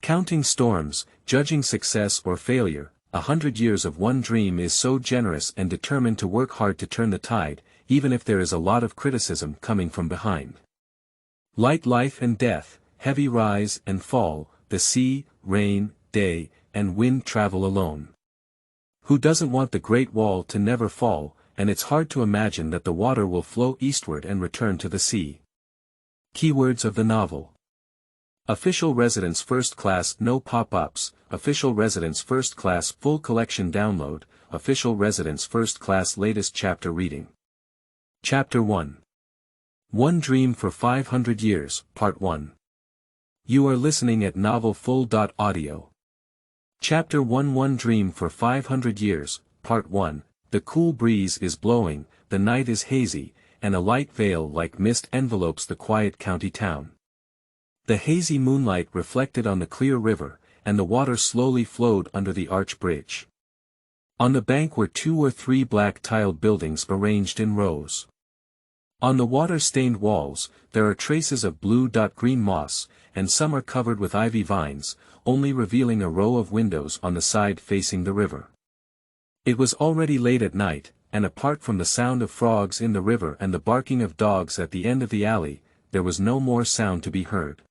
Counting storms, judging success or failure, 100 years of one dream is so generous and determined to work hard to turn the tide, even if there is a lot of criticism coming from behind. Light life and death, heavy rise and fall, the sea, rain, day, and wind travel alone. Who doesn't want the Great Wall to never fall, and it's hard to imagine that the water will flow eastward and return to the sea. Keywords of the novel. Official Residence First Class No Pop-ups, Official Residence First Class Full Collection Download, Official Residence First Class Latest Chapter Reading. Chapter 1. One Dream for 500 Years, Part 1. You are listening at novelfull.audio. Chapter 1. One Dream for 500 Years, Part 1. The cool breeze is blowing, the night is hazy, and a light veil like mist envelopes the quiet county town. The hazy moonlight reflected on the clear river, and the water slowly flowed under the arch bridge. On the bank were 2 or 3 black-tiled buildings arranged in rows. On the water-stained walls, there are traces of blue-green moss, and some are covered with ivy vines, only revealing a row of windows on the side facing the river. It was already late at night, and apart from the sound of frogs in the river and the barking of dogs at the end of the alley, there was no more sound to be heard.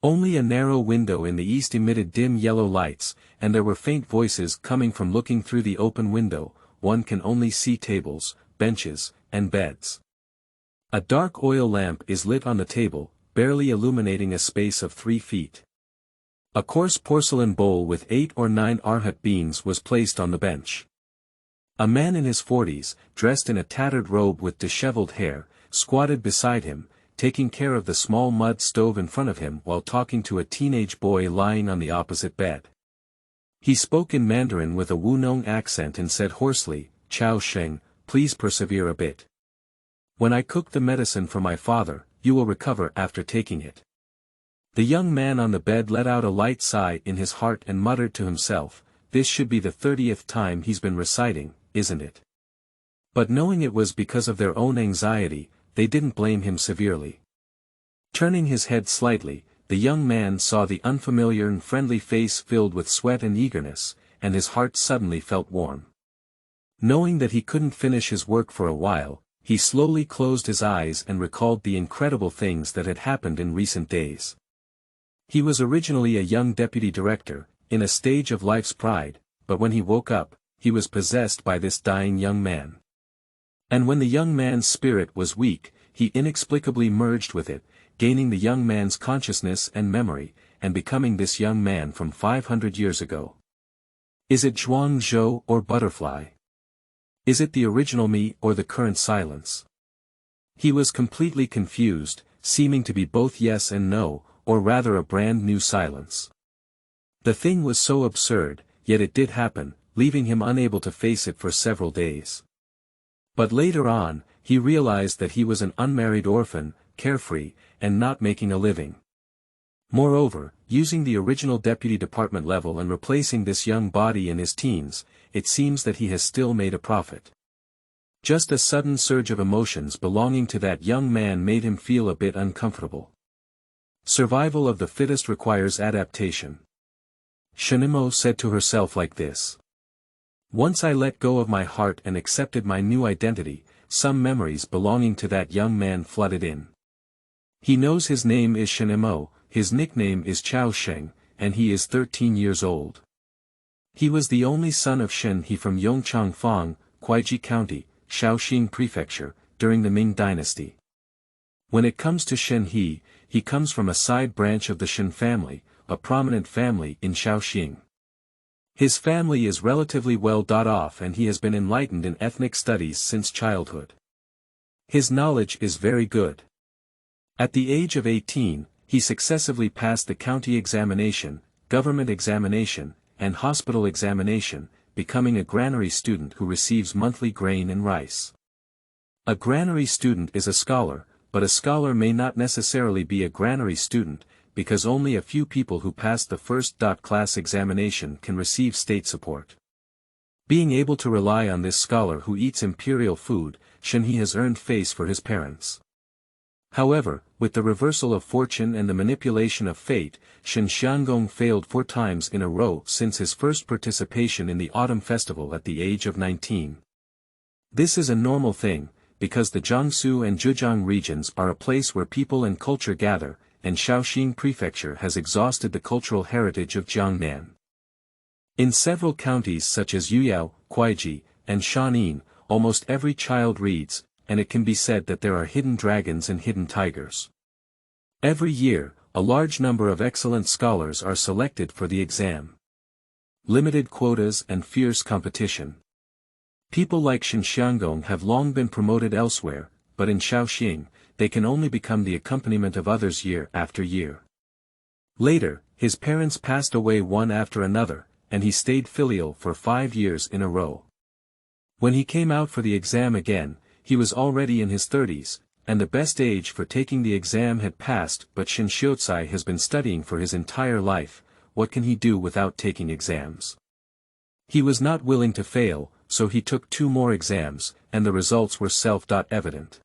Only a narrow window in the east emitted dim yellow lights, and there were faint voices coming from looking through the open window. One can only see tables, benches, and beds. A dark oil lamp is lit on the table, barely illuminating a space of 3 feet. A coarse porcelain bowl with 8 or 9 arhat beans was placed on the bench. A man in his 40s, dressed in a tattered robe with disheveled hair, squatted beside him, taking care of the small mud stove in front of him while talking to a teenage boy lying on the opposite bed. He spoke in Mandarin with a Wunong accent and said hoarsely, "Chao Sheng, please persevere a bit. When I cook the medicine for my father, you will recover after taking it." The young man on the bed let out a light sigh in his heart and muttered to himself, "This should be the 30th time he's been reciting, isn't it?" But knowing it was because of their own anxiety, they didn't blame him severely. Turning his head slightly, the young man saw the unfamiliar and friendly face filled with sweat and eagerness, and his heart suddenly felt warm. Knowing that he couldn't finish his work for a while, he slowly closed his eyes and recalled the incredible things that had happened in recent days. He was originally a young deputy director, in a stage of life's pride, but when he woke up, he was possessed by this dying young man. And when the young man's spirit was weak, he inexplicably merged with it, gaining the young man's consciousness and memory, and becoming this young man from 500 years ago. Is it Zhuang Zhou or butterfly? Is it the original me or the current silence? He was completely confused, seeming to be both yes and no, or rather a brand new silence. The thing was so absurd, yet it did happen, leaving him unable to face it for several days. But later on, he realized that he was an unmarried orphan, carefree, and not making a living. Moreover, using the original deputy department level and replacing this young body in his teens, it seems that he has still made a profit. Just a sudden surge of emotions belonging to that young man made him feel a bit uncomfortable. Survival of the fittest requires adaptation. Shenimo said to herself like this. Once I let go of my heart and accepted my new identity, some memories belonging to that young man flooded in. He knows his name is Shenimo, his nickname is Chao Sheng, and he is 13 years old. He was the only son of Shen He from Yongchangfang, Kuaiji County, Shaoxing Prefecture, during the Ming Dynasty. When it comes to Shen He comes from a side branch of the Shen family, a prominent family in Shaoxing. His family is relatively well off and he has been enlightened in ethnic studies since childhood. His knowledge is very good. At the age of 18, he successively passed the county examination, government examination, and hospital examination, becoming a granary student who receives monthly grain and rice. A granary student is a scholar, but a scholar may not necessarily be a granary student, because only a few people who passed the first class examination can receive state support. Being able to rely on this scholar who eats imperial food, Shen He has earned face for his parents. However, With the reversal of fortune and the manipulation of fate, Shen Xiangong failed 4 times in a row since his first participation in the autumn festival at the age of 19. This is a normal thing, because the Jiangsu and Zhejiang regions are a place where people and culture gather, and Shaoxing Prefecture has exhausted the cultural heritage of Jiangnan. In several counties such as Yuyao, Kuaiji, and Shanin, almost every child reads, and it can be said that there are hidden dragons and hidden tigers. Every year, a large number of excellent scholars are selected for the exam. Limited quotas and fierce competition. People like Shen Xiangong have long been promoted elsewhere, but in Shaoxing, they can only become the accompaniment of others year after year. Later, his parents passed away one after another, and he stayed filial for 5 years in a row. When he came out for the exam again, he was already in his 30s, and the best age for taking the exam had passed, but Shen Xiaocai has been studying for his entire life. What can he do without taking exams? He was not willing to fail, so he took 2 more exams, and the results were self-evident.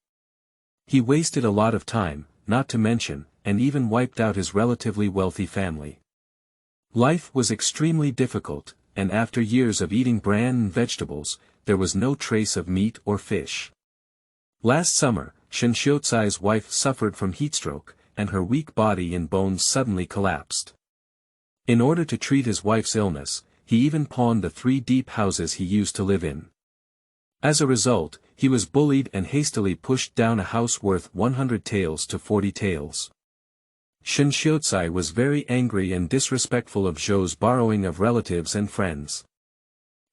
He wasted a lot of time, not to mention, and even wiped out his relatively wealthy family. Life was extremely difficult, and after years of eating bran and vegetables, there was no trace of meat or fish. Last summer, Shen Xiaocai's wife suffered from heatstroke, and her weak body and bones suddenly collapsed. In order to treat his wife's illness, he even pawned the 3 deep houses he used to live in. As a result, he was bullied and hastily pushed down a house worth 100 taels to 40 taels. Shen Xiaocai was very angry and disrespectful of Zhou's borrowing of relatives and friends.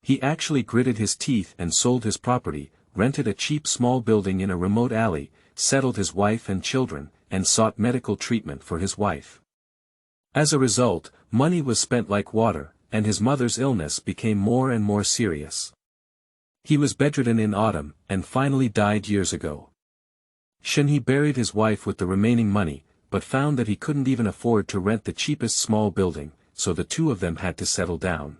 He actually gritted his teeth and sold his property, rented a cheap small building in a remote alley, settled his wife and children, and sought medical treatment for his wife. As a result, money was spent like water, and his mother's illness became more and more serious. He was bedridden in autumn, and finally died years ago. Shen He buried his wife with the remaining money, but found that he couldn't even afford to rent the cheapest small building, so the 2 of them had to settle down.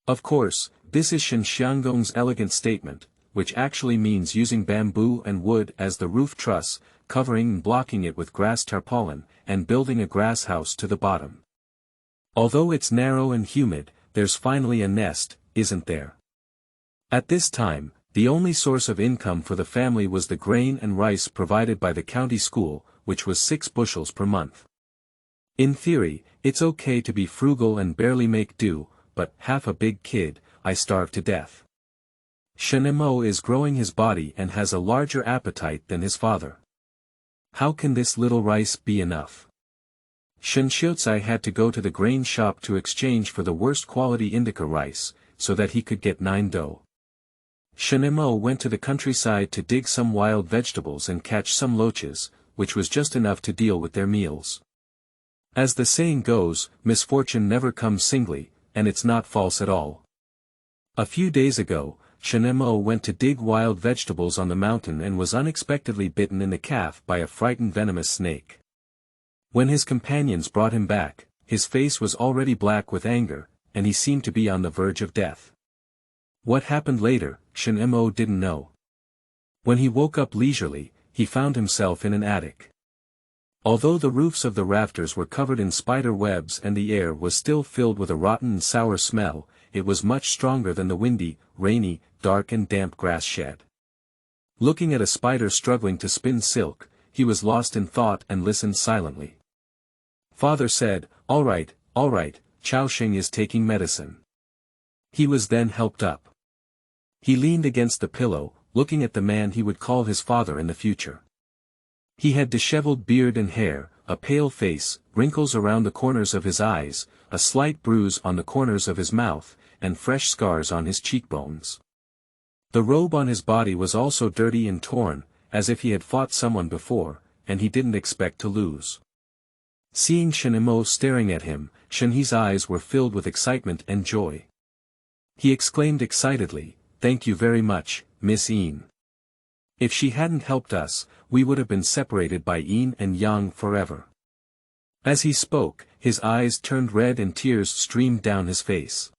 Of course, this is Shen Xiangong's elegant statement, which actually means using bamboo and wood as the roof truss, covering and blocking it with grass tarpaulin, and building a grass house to the bottom. Although it's narrow and humid, there's finally a nest, isn't there? At this time, the only source of income for the family was the grain and rice provided by the county school, which was 6 bushels per month. In theory, it's okay to be frugal and barely make do, but half a big kid, I starve to death. Shen Emo is growing his body and has a larger appetite than his father. How can this little rice be enough? Shen Xiaocai had to go to the grain shop to exchange for the worst quality indica rice, so that he could get 9 dough. Shen Emo went to the countryside to dig some wild vegetables and catch some loaches, which was just enough to deal with their meals. As the saying goes, misfortune never comes singly, and it's not false at all. A few days ago, Shen Emo went to dig wild vegetables on the mountain and was unexpectedly bitten in the calf by a frightened venomous snake. When his companions brought him back, his face was already black with anger, and he seemed to be on the verge of death. What happened later, Shen Emo didn't know. When he woke up leisurely, he found himself in an attic. Although the roofs of the rafters were covered in spider webs and the air was still filled with a rotten and sour smell, it was much stronger than the windy, rainy, dark and damp grass shed. Looking at a spider struggling to spin silk, he was lost in thought and listened silently. Father said, all right, Chaoxing is taking medicine. He was then helped up. He leaned against the pillow, looking at the man he would call his father in the future. He had disheveled beard and hair, a pale face, wrinkles around the corners of his eyes, a slight bruise on the corners of his mouth, and fresh scars on his cheekbones. The robe on his body was also dirty and torn, as if he had fought someone before, and he didn't expect to lose. Seeing Shen Emo staring at him, Shen He's eyes were filled with excitement and joy. He exclaimed excitedly, "Thank you very much, Miss Yin. If she hadn't helped us, we would have been separated by yin and yang forever." As he spoke, his eyes turned red and tears streamed down his face.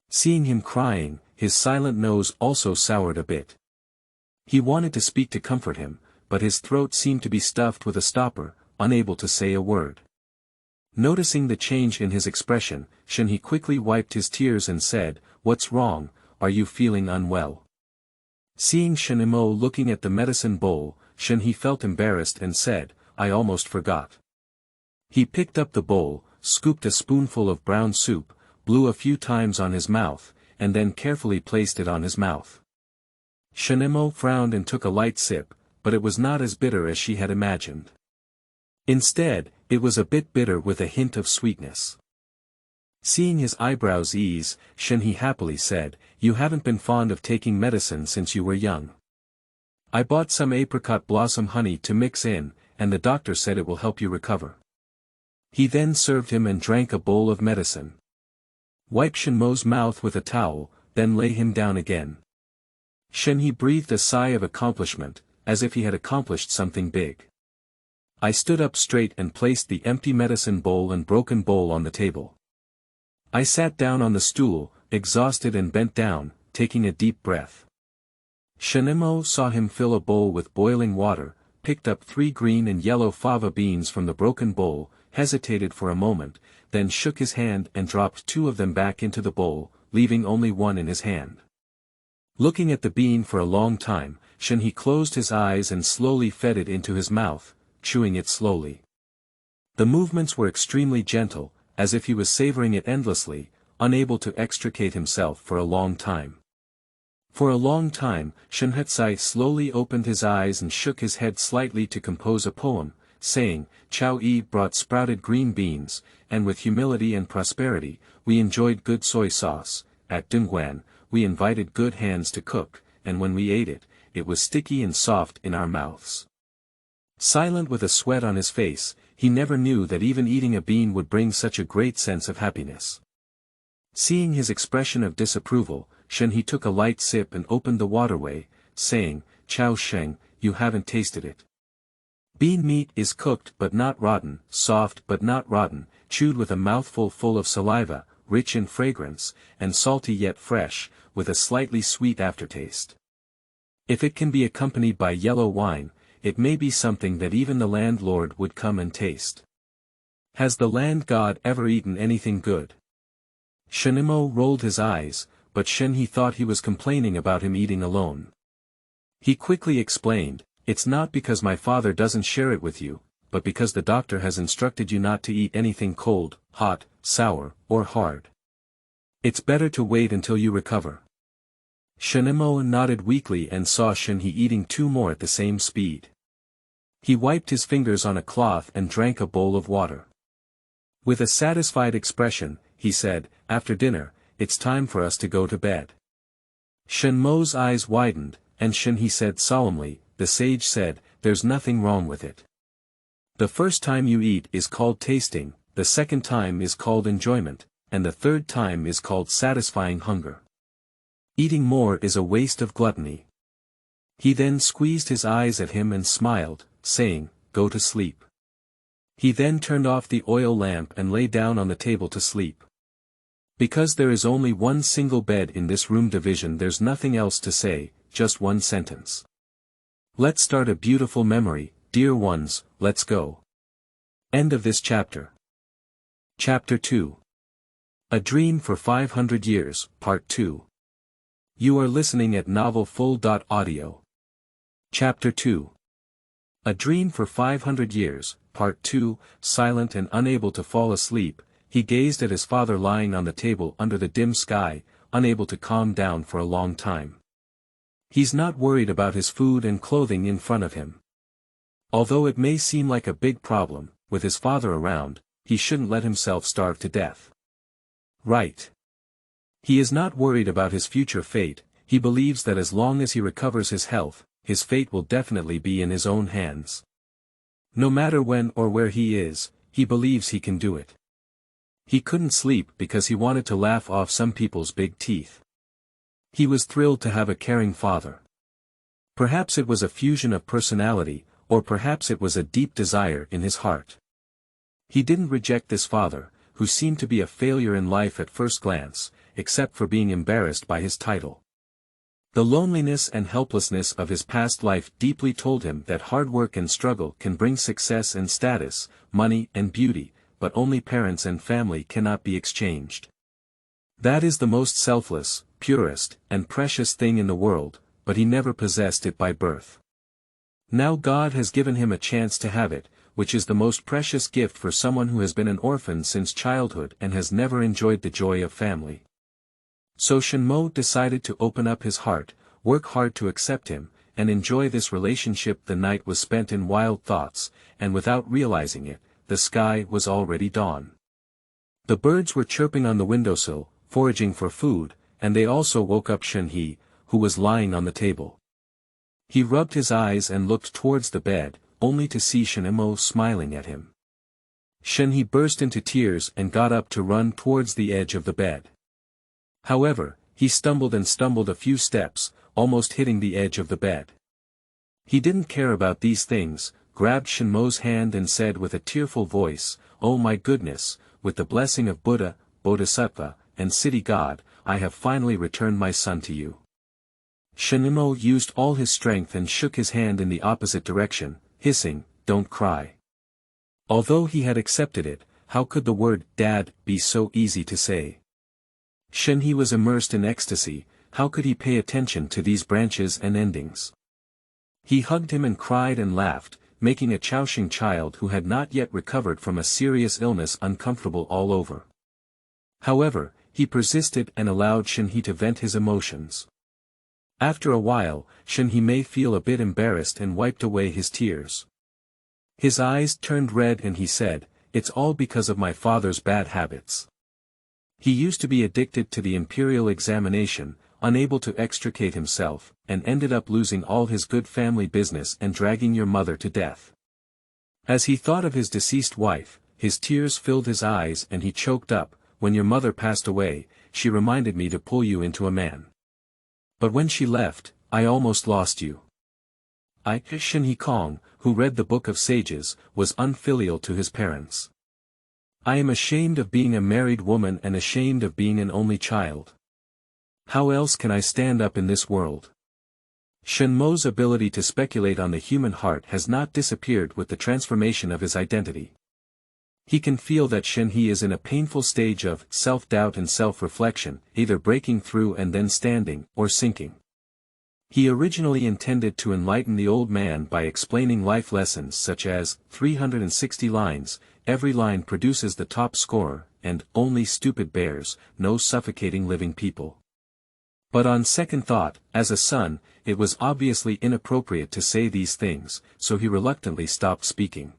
Seeing him crying, his silent nose also soured a bit. He wanted to speak to comfort him, but his throat seemed to be stuffed with a stopper, unable to say a word. Noticing the change in his expression, Shen he quickly wiped his tears and said, "What's wrong, are you feeling unwell?" Seeing Shen Imo looking at the medicine bowl, Shen he felt embarrassed and said, "I almost forgot." He picked up the bowl, scooped a spoonful of brown soup, blew a few times on his mouth, and then carefully placed it on his mouth. Shen Imo frowned and took a light sip, but it was not as bitter as she had imagined. Instead, it was a bit bitter with a hint of sweetness. Seeing his eyebrows ease, Shen he happily said, "You haven't been fond of taking medicine since you were young. I bought some apricot blossom honey to mix in, and the doctor said it will help you recover." He then served him and drank a bowl of medicine. Wipe Shen Mo's mouth with a towel, then lay him down again. Shen he breathed a sigh of accomplishment, as if he had accomplished something big. I stood up straight and placed the empty medicine bowl and broken bowl on the table. I sat down on the stool, exhausted and bent down, taking a deep breath. Shen Imo saw him fill a bowl with boiling water, picked up 3 green and yellow fava beans from the broken bowl, hesitated for a moment, then shook his hand and dropped 2 of them back into the bowl, leaving only 1 in his hand. Looking at the bean for a long time, Shen he closed his eyes and slowly fed it into his mouth, chewing it slowly. The movements were extremely gentle, as if he was savoring it endlessly, unable to extricate himself for a long time. For a long time, Shen Hetsai slowly opened his eyes and shook his head slightly to compose a poem, saying, "Chow Yi brought sprouted green beans, and with humility and prosperity, we enjoyed good soy sauce. At Dongguan, we invited good hands to cook, and when we ate it, it was sticky and soft in our mouths." Silent with a sweat on his face, he never knew that even eating a bean would bring such a great sense of happiness. Seeing his expression of disapproval, Shen he took a light sip and opened the waterway, saying, "Chow Sheng, you haven't tasted it. Bean meat is cooked but not rotten, soft but not rotten, chewed with a mouthful full of saliva, rich in fragrance, and salty yet fresh, with a slightly sweet aftertaste. If it can be accompanied by yellow wine, it may be something that even the landlord would come and taste. Has the land god ever eaten anything good?" Shen Imo rolled his eyes, but Shen he thought he was complaining about him eating alone. He quickly explained, "It's not because my father doesn't share it with you, but because the doctor has instructed you not to eat anything cold, hot, sour, or hard. It's better to wait until you recover." Shen Imo nodded weakly and saw Shen he eating 2 more at the same speed. He wiped his fingers on a cloth and drank a bowl of water. With a satisfied expression, he said, "After dinner, it's time for us to go to bed." Shen Mo's eyes widened, and Shen he said solemnly, "The sage said, there's nothing wrong with it. The first time you eat is called tasting, the second time is called enjoyment, and the third time is called satisfying hunger. Eating more is a waste of gluttony." He then squeezed his eyes at him and smiled, saying, "Go to sleep." He then turned off the oil lamp and lay down on the table to sleep. Because there is only one single bed in this room division, there's nothing else to say, just one sentence. Let's start a beautiful memory, dear ones, let's go. End of this chapter. Chapter 2. A Dream for 500 Years, Part 2. You are listening at novelfull.audio. Chapter 2. A Dream for 500 Years, Part 2. Silent and unable to fall asleep, he gazed at his father lying on the table under the dim sky, unable to calm down for a long time. He's not worried about his food and clothing in front of him. Although it may seem like a big problem, with his father around, he shouldn't let himself starve to death. Right. He is not worried about his future fate. He believes that as long as he recovers his health, his fate will definitely be in his own hands. No matter when or where he is, he believes he can do it. He couldn't sleep because he wanted to laugh off some people's big teeth. He was thrilled to have a caring father. Perhaps it was a fusion of personality, or perhaps it was a deep desire in his heart. He didn't reject this father, who seemed to be a failure in life at first glance, except for being embarrassed by his title. The loneliness and helplessness of his past life deeply told him that hard work and struggle can bring success and status, money and beauty, but only parents and family cannot be exchanged. That is the most selfless, purest, and precious thing in the world, but he never possessed it by birth. Now God has given him a chance to have it, which is the most precious gift for someone who has been an orphan since childhood and has never enjoyed the joy of family. So Shen decided to open up his heart, work hard to accept him, and enjoy this relationship. The night was spent in wild thoughts, and without realizing it, the sky was already dawn. The birds were chirping on the windowsill, foraging for food, and they also woke up Shen, who was lying on the table. He rubbed his eyes and looked towards the bed, only to see Shen smiling at him. Shen burst into tears and got up to run towards the edge of the bed. However, he stumbled a few steps, almost hitting the edge of the bed. He didn't care about these things, grabbed Shen's hand and said with a tearful voice, "Oh my goodness, with the blessing of Buddha, Bodhisattva, and City God, I have finally returned my son to you." Shen used all his strength and shook his hand in the opposite direction, hissing, "Don't cry." Although he had accepted it, how could the word "Dad" be so easy to say? Shen was immersed in ecstasy. How could he pay attention to these branches and endings? He hugged him and cried and laughed, making a Chaoxing child who had not yet recovered from a serious illness uncomfortable all over. However, he persisted and allowed Shen to vent his emotions. After a while, Shen may feel a bit embarrassed and wiped away his tears. His eyes turned red and he said, "It's all because of my father's bad habits. He used to be addicted to the imperial examination, unable to extricate himself, and ended up losing all his good family business and dragging your mother to death." As he thought of his deceased wife, his tears filled his eyes and he choked up. "When your mother passed away, she reminded me to pull you into a man. But when she left, I almost lost you." Shen Kong, who read the Book of Sages, was unfilial to his parents. "I am ashamed of being a married woman and ashamed of being an only child. How else can I stand up in this world?" Shen's ability to speculate on the human heart has not disappeared with the transformation of his identity. He can feel that Shen is in a painful stage of self-doubt and self-reflection, either breaking through and then standing, or sinking. He originally intended to enlighten the old man by explaining life lessons such as 360 lines, every line produces the top scorer, and only stupid bears, no suffocating living people. But on second thought, as a son, it was obviously inappropriate to say these things, so he reluctantly stopped speaking.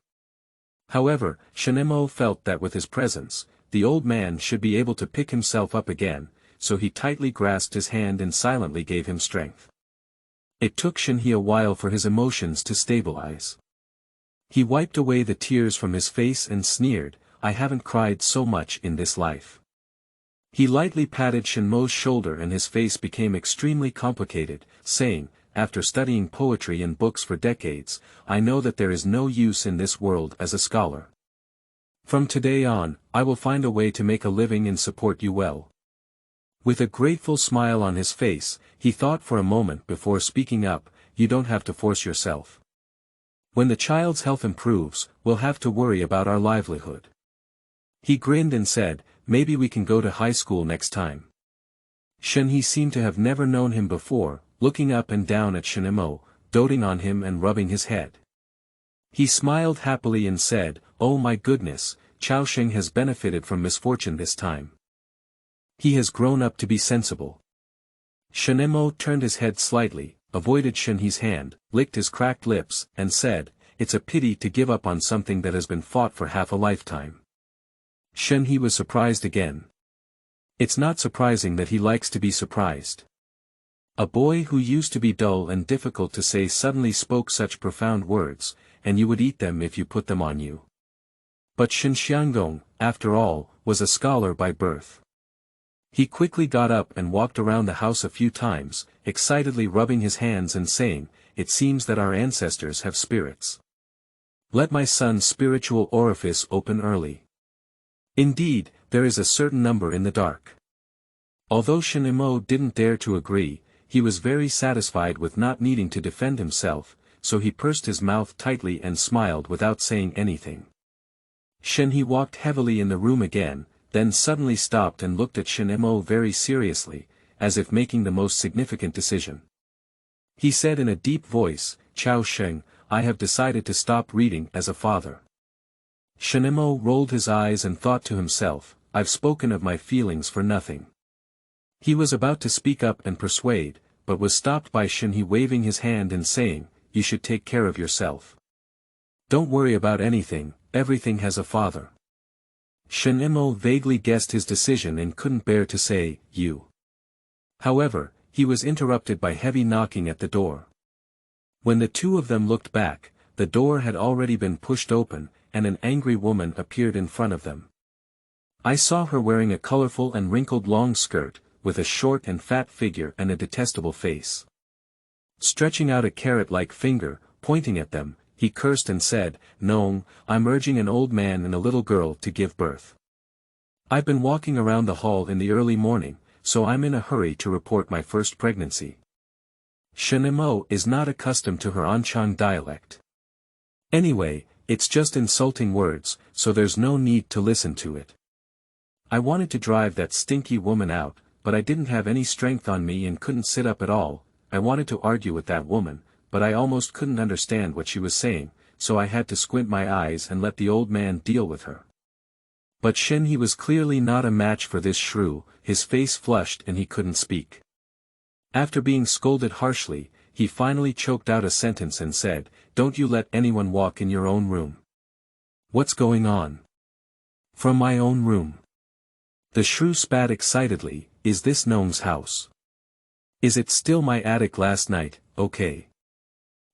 However, Shen felt that with his presence, the old man should be able to pick himself up again, so he tightly grasped his hand and silently gave him strength. It took Shen a while for his emotions to stabilize. He wiped away the tears from his face and sneered, "I haven't cried so much in this life." He lightly patted Shen's shoulder and his face became extremely complicated, saying, "After studying poetry and books for decades, I know that there is no use in this world as a scholar. From today on, I will find a way to make a living and support you well." With a grateful smile on his face, he thought for a moment before speaking up, "You don't have to force yourself. When the child's health improves, we'll have to worry about our livelihood." He grinned and said, "Maybe we can go to high school next time." Shen seemed to have never known him before, looking up and down at Shen, doting on him and rubbing his head. He smiled happily and said, "Oh my goodness, Chaoxing has benefited from misfortune this time. He has grown up to be sensible." Shen turned his head slightly, avoided Shen's hand, licked his cracked lips, and said, "It's a pity to give up on something that has been fought for half a lifetime." Shen was surprised again. It's not surprising that he likes to be surprised. A boy who used to be dull and difficult to say suddenly spoke such profound words, and you would eat them if you put them on you. But Shen Xianggong, after all, was a scholar by birth. He quickly got up and walked around the house a few times, excitedly rubbing his hands and saying, "It seems that our ancestors have spirits. Let my son's spiritual orifice open early. Indeed, there is a certain number in the dark." Although Shen didn't dare to agree, he was very satisfied with not needing to defend himself, so he pursed his mouth tightly and smiled without saying anything. Shen He walked heavily in the room again, then suddenly stopped and looked at Shen Mo very seriously, as if making the most significant decision. He said in a deep voice, "Chao Sheng, I have decided to stop reading as a father." Shen Mo rolled his eyes and thought to himself, "I've spoken of my feelings for nothing." He was about to speak up and persuade, but was stopped by Shen He waving his hand and saying, "You should take care of yourself. Don't worry about anything, everything has a father." Shen Mo vaguely guessed his decision and couldn't bear to say, "You." However, he was interrupted by heavy knocking at the door. When the two of them looked back, the door had already been pushed open, and an angry woman appeared in front of them. I saw her wearing a colorful and wrinkled long skirt, with a short and fat figure and a detestable face. Stretching out a carrot-like finger, pointing at them, he cursed and said, "Nong, I'm urging an old man and a little girl to give birth. I've been walking around the hall in the early morning, so I'm in a hurry to report my first pregnancy." Shen Mo is not accustomed to her Anchang dialect. Anyway, it's just insulting words, so there's no need to listen to it. I wanted to drive that stinky woman out, but I didn't have any strength on me and couldn't sit up at all. I wanted to argue with that woman, but I almost couldn't understand what she was saying, so I had to squint my eyes and let the old man deal with her. But Shen He was clearly not a match for this shrew, his face flushed and he couldn't speak. After being scolded harshly, he finally choked out a sentence and said, "Don't you let anyone walk in your own room." "What's going on?" "From my own room." The shrew spat excitedly, "Is this Nong's house? Is it still my attic last night, okay?"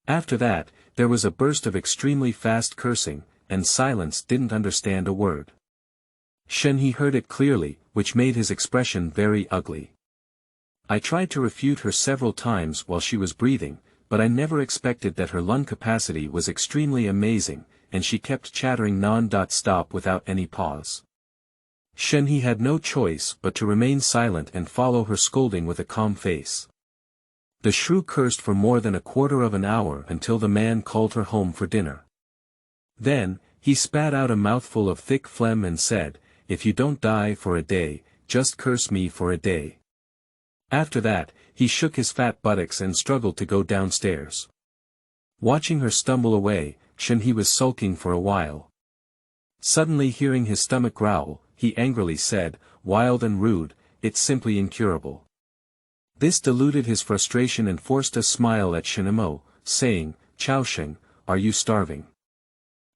After that, there was a burst of extremely fast cursing, and Silence didn't understand a word. Shen He heard it clearly, which made his expression very ugly. I tried to refute her several times while she was breathing, but I never expected that her lung capacity was extremely amazing, and she kept chattering non-stop without any pause. Shen He had no choice but to remain silent and follow her scolding with a calm face. The shrew cursed for more than a quarter of an hour until the man called her home for dinner. Then, he spat out a mouthful of thick phlegm and said, "If you don't die for a day, just curse me for a day." After that, he shook his fat buttocks and struggled to go downstairs. Watching her stumble away, Shen He was sulking for a while. Suddenly hearing his stomach growl, he angrily said, "Wild and rude, it's simply incurable." This diluted his frustration and forced a smile at Shen Mo, saying, "Chao Sheng, are you starving?"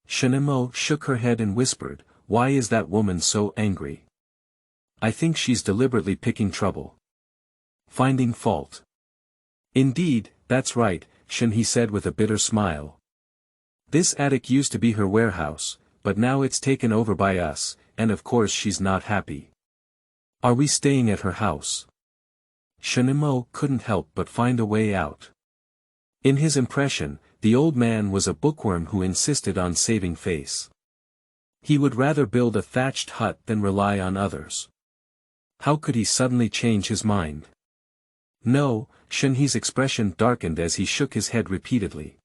Shen Mo shook her head and whispered, "Why is that woman so angry? I think she's deliberately picking trouble. Finding fault." "Indeed, that's right," Shen He said with a bitter smile. "This attic used to be her warehouse, but now it's taken over by us, and of course she's not happy. Are we staying at her house?" Shen Mo couldn't help but find a way out. In his impression, the old man was a bookworm who insisted on saving face. He would rather build a thatched hut than rely on others. How could he suddenly change his mind? "No," Shen He's expression darkened as he shook his head repeatedly.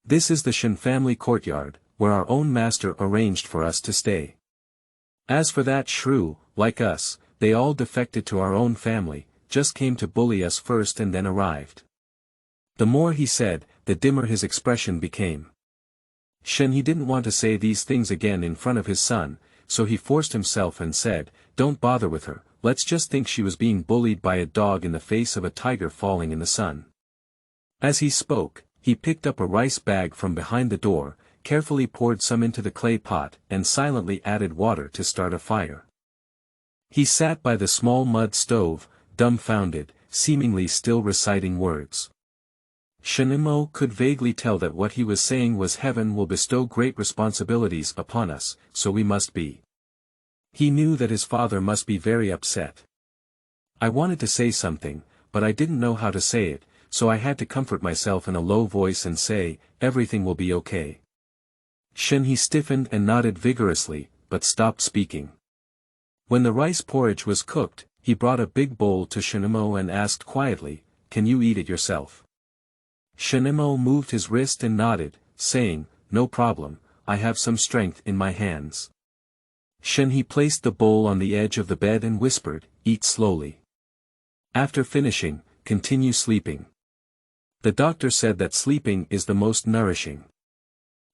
"This is the Shen family courtyard, where our own master arranged for us to stay. As for that shrew, like us, they all defected to our own family, just came to bully us first and then arrived." The more he said, the dimmer his expression became. Shen He didn't want to say these things again in front of his son, so he forced himself and said, "Don't bother with her, let's just think she was being bullied by a dog in the face of a tiger falling in the sun." As he spoke, he picked up a rice bag from behind the door, carefully poured some into the clay pot and silently added water to start a fire. He sat by the small mud stove, dumbfounded, seemingly still reciting words. Shen Mo could vaguely tell that what he was saying was, "Heaven will bestow great responsibilities upon us, so we must be." He knew that his father must be very upset. I wanted to say something, but I didn't know how to say it, so I had to comfort myself in a low voice and say, "Everything will be okay." Shen He stiffened and nodded vigorously, but stopped speaking. When the rice porridge was cooked, he brought a big bowl to Shen Mo and asked quietly, can you eat it yourself? Shenimo moved his wrist and nodded, saying, no problem, I have some strength in my hands. Shen he placed the bowl on the edge of the bed and whispered, eat slowly. After finishing, continue sleeping. The doctor said that sleeping is the most nourishing.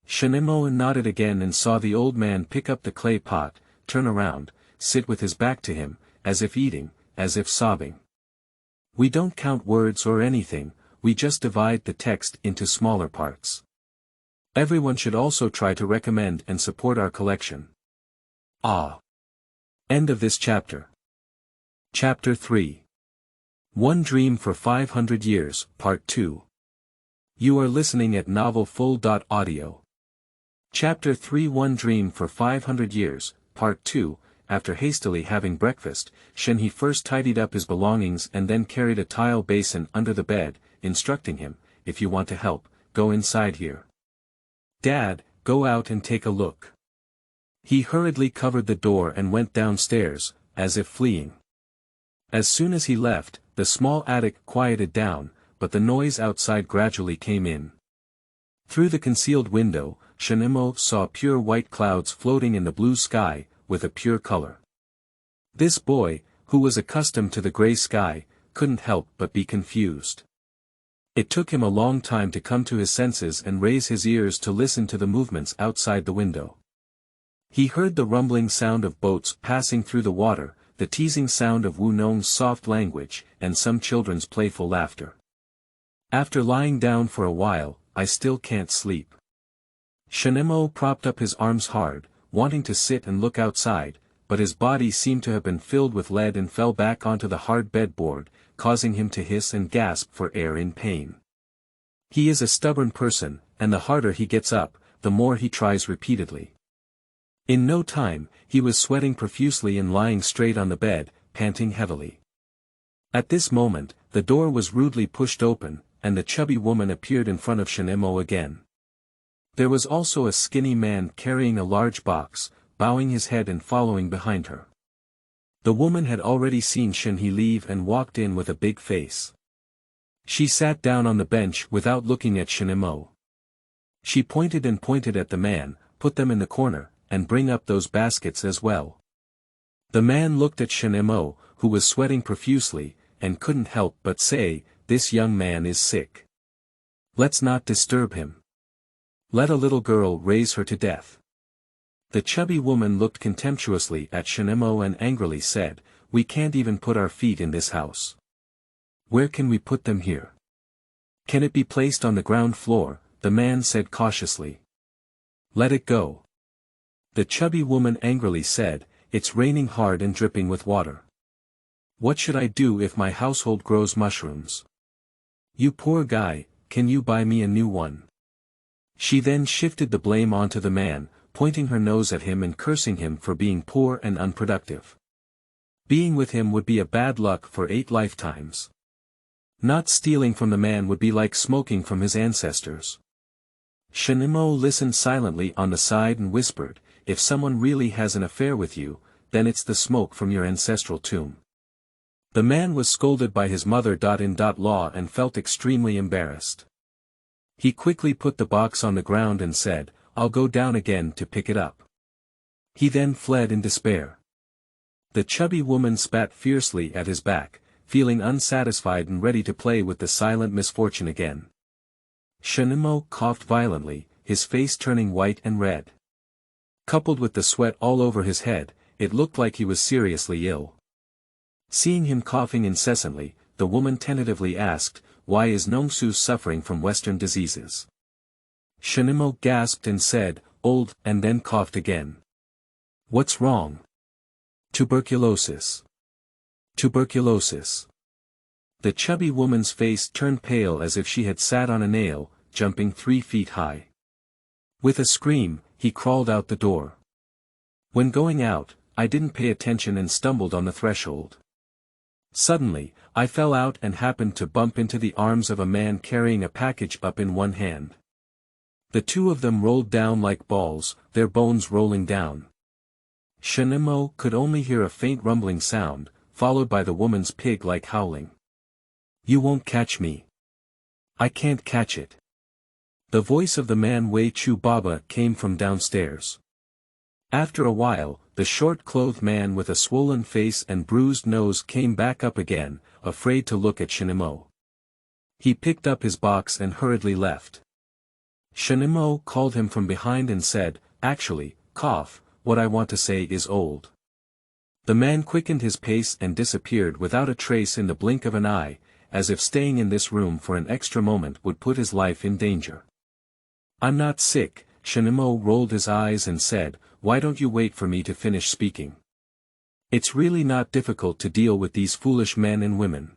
Shenimo nodded again and saw the old man pick up the clay pot, turn around, sit with his back to him, as if eating, as if sobbing. We don't count words or anything, we just divide the text into smaller parts. Everyone should also try to recommend and support our collection. Ah. End of this chapter. Chapter 3. One Dream for 500 Years, Part 2. You are listening at novelfull.audio. Chapter 3 One Dream for 500 Years, Part 2. After hastily having breakfast, Shen he first tidied up his belongings and then carried a tile basin under the bed, instructing him, if you want to help, go inside here. Dad, go out and take a look. He hurriedly covered the door and went downstairs, as if fleeing. As soon as he left, the small attic quieted down, but the noise outside gradually came in. Through the concealed window, Shenimo saw pure white clouds floating in the blue sky, with a pure color. This boy, who was accustomed to the gray sky, couldn't help but be confused. It took him a long time to come to his senses and raise his ears to listen to the movements outside the window. He heard the rumbling sound of boats passing through the water, the teasing sound of Wu Nong's soft language, and some children's playful laughter. After lying down for a while, I still can't sleep. Shenimo propped up his arms hard, wanting to sit and look outside, but his body seemed to have been filled with lead and fell back onto the hard bedboard, causing him to hiss and gasp for air in pain. He is a stubborn person, and the harder he gets up, the more he tries repeatedly. In no time, he was sweating profusely and lying straight on the bed, panting heavily. At this moment, the door was rudely pushed open, and the chubby woman appeared in front of Shenimo again. There was also a skinny man carrying a large box, bowing his head and following behind her. The woman had already seen Shen he leave and walked in with a big face. She sat down on the bench without looking at Shenimo. She pointed at the man, put them in the corner, and bring up those baskets as well. The man looked at Shenimo, who was sweating profusely, and couldn't help but say, this young man is sick. Let's not disturb him. Let a little girl raise her to death. The chubby woman looked contemptuously at Shenimo and angrily said, we can't even put our feet in this house. Where can we put them here? Can it be placed on the ground floor? The man said cautiously. Let it go. The chubby woman angrily said, it's raining hard and dripping with water. What should I do if my household grows mushrooms? You poor guy, can you buy me a new one? She then shifted the blame onto the man, pointing her nose at him and cursing him for being poor and unproductive. Being with him would be a bad luck for 8 lifetimes. Not stealing from the man would be like smoking from his ancestors. Shenimo listened silently on the side and whispered, if someone really has an affair with you, then it's the smoke from your ancestral tomb. The man was scolded by his mother-in-law and felt extremely embarrassed. He quickly put the box on the ground and said, I'll go down again to pick it up. He then fled in despair. The chubby woman spat fiercely at his back, feeling unsatisfied and ready to play with the silent misfortune again. Shenimo coughed violently, his face turning white and red. Coupled with the sweat all over his head, it looked like he was seriously ill. Seeing him coughing incessantly, the woman tentatively asked, why is Nongsu suffering from Western diseases? Shenimo gasped and said, old, and then coughed again. What's wrong? Tuberculosis. Tuberculosis. The chubby woman's face turned pale as if she had sat on a nail, jumping 3 feet high. With a scream, he crawled out the door. When going out, I didn't pay attention and stumbled on the threshold. Suddenly, I fell out and happened to bump into the arms of a man carrying a package up in one hand. The two of them rolled down like balls, their bones rolling down. Shenimo could only hear a faint rumbling sound, followed by the woman's pig-like howling. You won't catch me. I can't catch it. The voice of the man Wei Chu Baba came from downstairs. After a while, the short-clothed man with a swollen face and bruised nose came back up again, afraid to look at Shenimo. He picked up his box and hurriedly left. Shenimo called him from behind and said, "Actually, cough, what I want to say is old." The man quickened his pace and disappeared without a trace in the blink of an eye, as if staying in this room for an extra moment would put his life in danger. "I'm not sick," Shenimo rolled his eyes and said, "Why don't you wait for me to finish speaking? It's really not difficult to deal with these foolish men and women."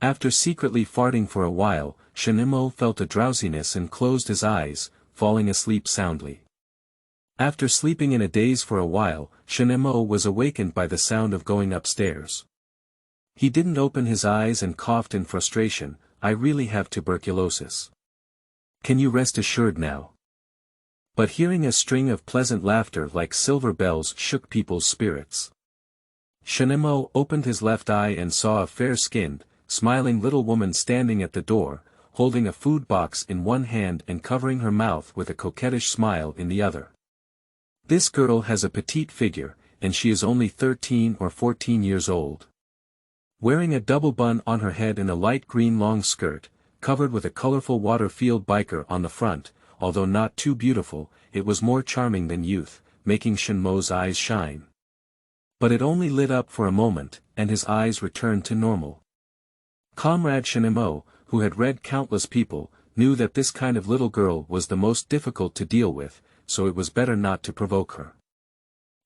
After secretly farting for a while, Shenimo felt a drowsiness and closed his eyes, falling asleep soundly. After sleeping in a daze for a while, Shenimo was awakened by the sound of going upstairs. He didn't open his eyes and coughed in frustration, "I really have tuberculosis. Can you rest assured now?" But hearing a string of pleasant laughter like silver bells shook people's spirits. Shenimo opened his left eye and saw a fair-skinned, smiling little woman standing at the door, holding a food box in one hand and covering her mouth with a coquettish smile in the other. This girl has a petite figure, and she is only 13 or 14 years old. Wearing a double bun on her head and a light green long skirt, covered with a colorful water-field biker on the front, although not too beautiful, it was more charming than youth, making Shenmo's eyes shine. But it only lit up for a moment, and his eyes returned to normal. Comrade Shenmo, who had read countless people, knew that this kind of little girl was the most difficult to deal with, so it was better not to provoke her.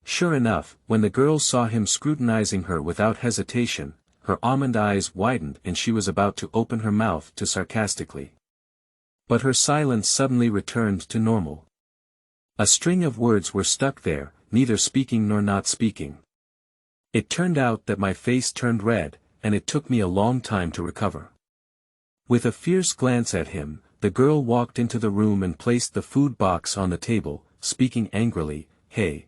Sure enough, when the girl saw him scrutinizing her without hesitation, her almond eyes widened and she was about to open her mouth to sarcastically. But her silence suddenly returned to normal. A string of words were stuck there, neither speaking nor not speaking. It turned out that my face turned red, and it took me a long time to recover. With a fierce glance at him, the girl walked into the room and placed the food box on the table, speaking angrily, "Hey.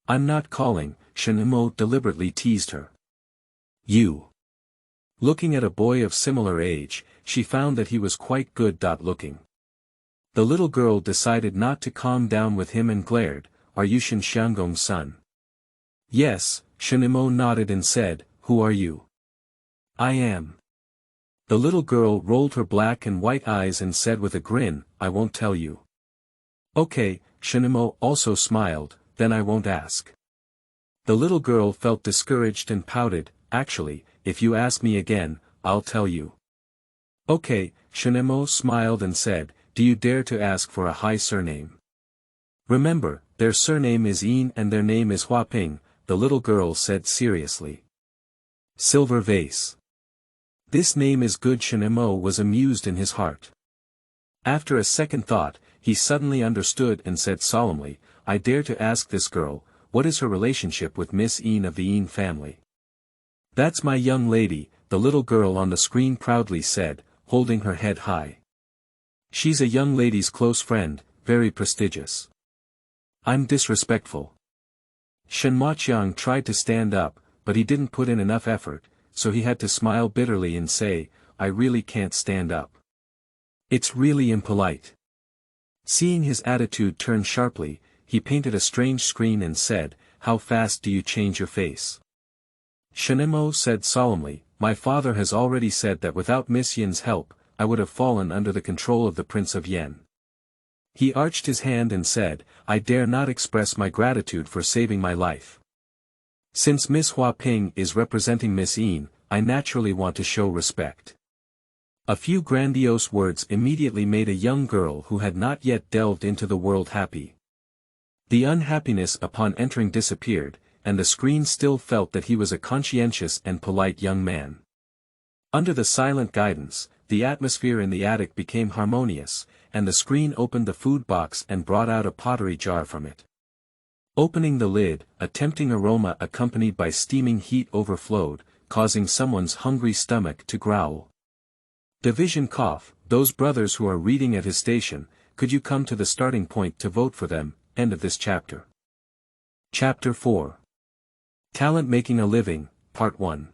I'm not calling," Shenmo deliberately teased her. "You." Looking at a boy of similar age, she found that he was quite good-looking. The little girl decided not to calm down with him and glared, "Are you Shen Xianggong's son?" "Yes," Shenmo nodded and said, "Who are you?" "I am." The little girl rolled her black and white eyes and said with a grin, "I won't tell you." "Okay," Shenmo also smiled, "then I won't ask." The little girl felt discouraged and pouted, "Actually, if you ask me again, I'll tell you." "Okay," Shenmo smiled and said, "Do you dare to ask for a high surname?" "Remember, their surname is Yin and their name is Huaping," the little girl said seriously. Silver Vase. This name is good. Shenmo was amused in his heart. After a second thought, he suddenly understood and said solemnly, "I dare to ask this girl, what is her relationship with Miss Yin of the Yin family?" "That's my young lady," the little girl on the screen proudly said, holding her head high. "She's a young lady's close friend, very prestigious." "I'm disrespectful." Shen Moqiang tried to stand up, but he didn't put in enough effort, so he had to smile bitterly and say, "I really can't stand up. It's really impolite." Seeing his attitude turn sharply, he painted a strange screen and said, "How fast do you change your face?" Shenmo said solemnly, "My father has already said that without Miss Yin's help, I would have fallen under the control of the Prince of Yen." He arched his hand and said, "I dare not express my gratitude for saving my life. Since Miss Huaping is representing Miss Yin, I naturally want to show respect." A few grandiose words immediately made a young girl who had not yet delved into the world happy. The unhappiness upon entering disappeared, and the screen still felt that he was a conscientious and polite young man. Under the silent guidance, the atmosphere in the attic became harmonious, and the screen opened the food box and brought out a pottery jar from it. Opening the lid, a tempting aroma accompanied by steaming heat overflowed, causing someone's hungry stomach to growl. Division cough, those brothers who are reading at his station, could you come to the starting point to vote for them? End of this chapter. Chapter 4. Talent Making a Living, Part 1.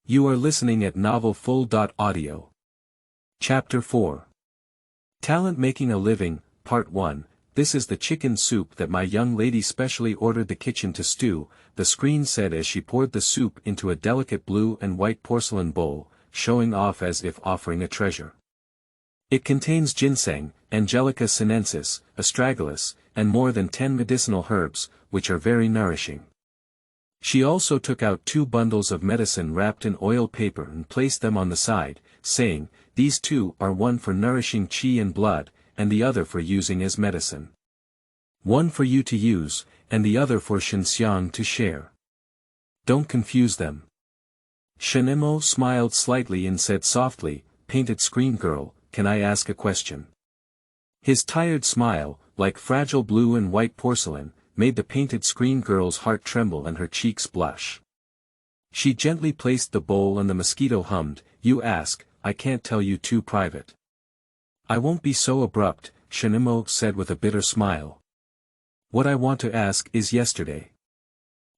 You are listening at novelfull.audio. Chapter 4. Talent Making a Living, Part 1. This is the chicken soup that my young lady specially ordered the kitchen to stew, the screen said as she poured the soup into a delicate blue and white porcelain bowl, showing off as if offering a treasure. It contains ginseng, Angelica sinensis, astragalus, and more than 10 medicinal herbs, which are very nourishing. She also took out 2 bundles of medicine wrapped in oil paper and placed them on the side, saying, "These 2 are one for nourishing qi and blood, and the other for using as medicine. One for you to use, and the other for Shenxiang to share. Don't confuse them." Shenemo smiled slightly and said softly, "Painted screen girl, can I ask a question?" His tired smile, like fragile blue and white porcelain, made the painted screen girl's heart tremble and her cheeks blush. She gently placed the bowl and the mosquito hummed, "You ask, I can't tell you too private." "I won't be so abrupt," Shenemo said with a bitter smile. "What I want to ask is yesterday.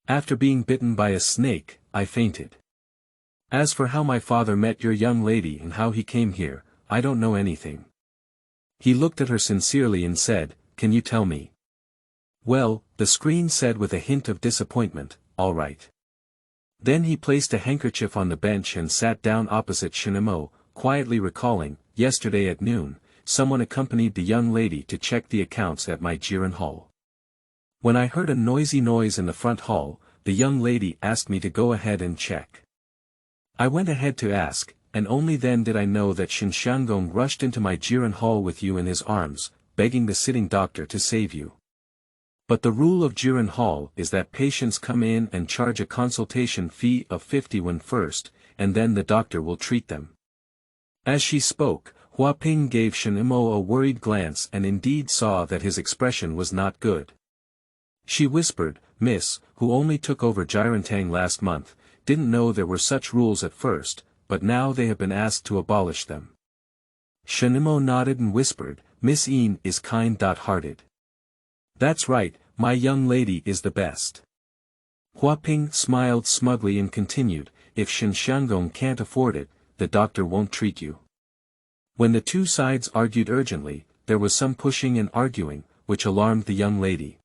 After being bitten by a snake, I fainted. As for how my father met your young lady and how he came here, I don't know anything." He looked at her sincerely and said, "Can you tell me?" "Well," the screen said with a hint of disappointment, "all right." Then he placed a handkerchief on the bench and sat down opposite Shenemo, quietly recalling, "Yesterday at noon, someone accompanied the young lady to check the accounts at my Jiren hall. When I heard a noisy noise in the front hall, the young lady asked me to go ahead and check. I went ahead to ask, and only then did I know that Shen Xianggong rushed into my Jiren hall with you in his arms, begging the sitting doctor to save you. But the rule of Jiren hall is that patients come in and charge a consultation fee of 50 when first, and then the doctor will treat them." As she spoke, Huaping gave Shenemo a worried glance and indeed saw that his expression was not good. She whispered, "Miss, who only took over Jirentang last month, didn't know there were such rules at first, but now they have been asked to abolish them." Shenemo nodded and whispered, "Miss Yin is kind-hearted. That's right, my young lady is the best." Huaping smiled smugly and continued, "If Shen Xianggong can't afford it, the doctor won't treat you." When the 2 sides argued urgently, there was some pushing and arguing, which alarmed the young lady.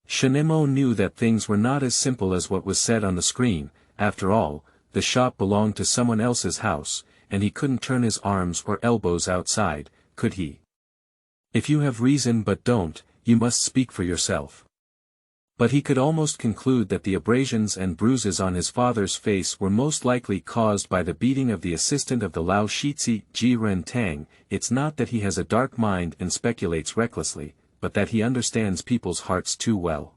Shenemo knew that things were not as simple as what was said on the screen. After all, the shop belonged to someone else's house, and he couldn't turn his arms or elbows outside, could he? "If you have reason but don't, you must speak for yourself." But he could almost conclude that the abrasions and bruises on his father's face were most likely caused by the beating of the assistant of the Lao Shitzi, Ji Ren Tang. It's not that he has a dark mind and speculates recklessly, but that he understands people's hearts too well.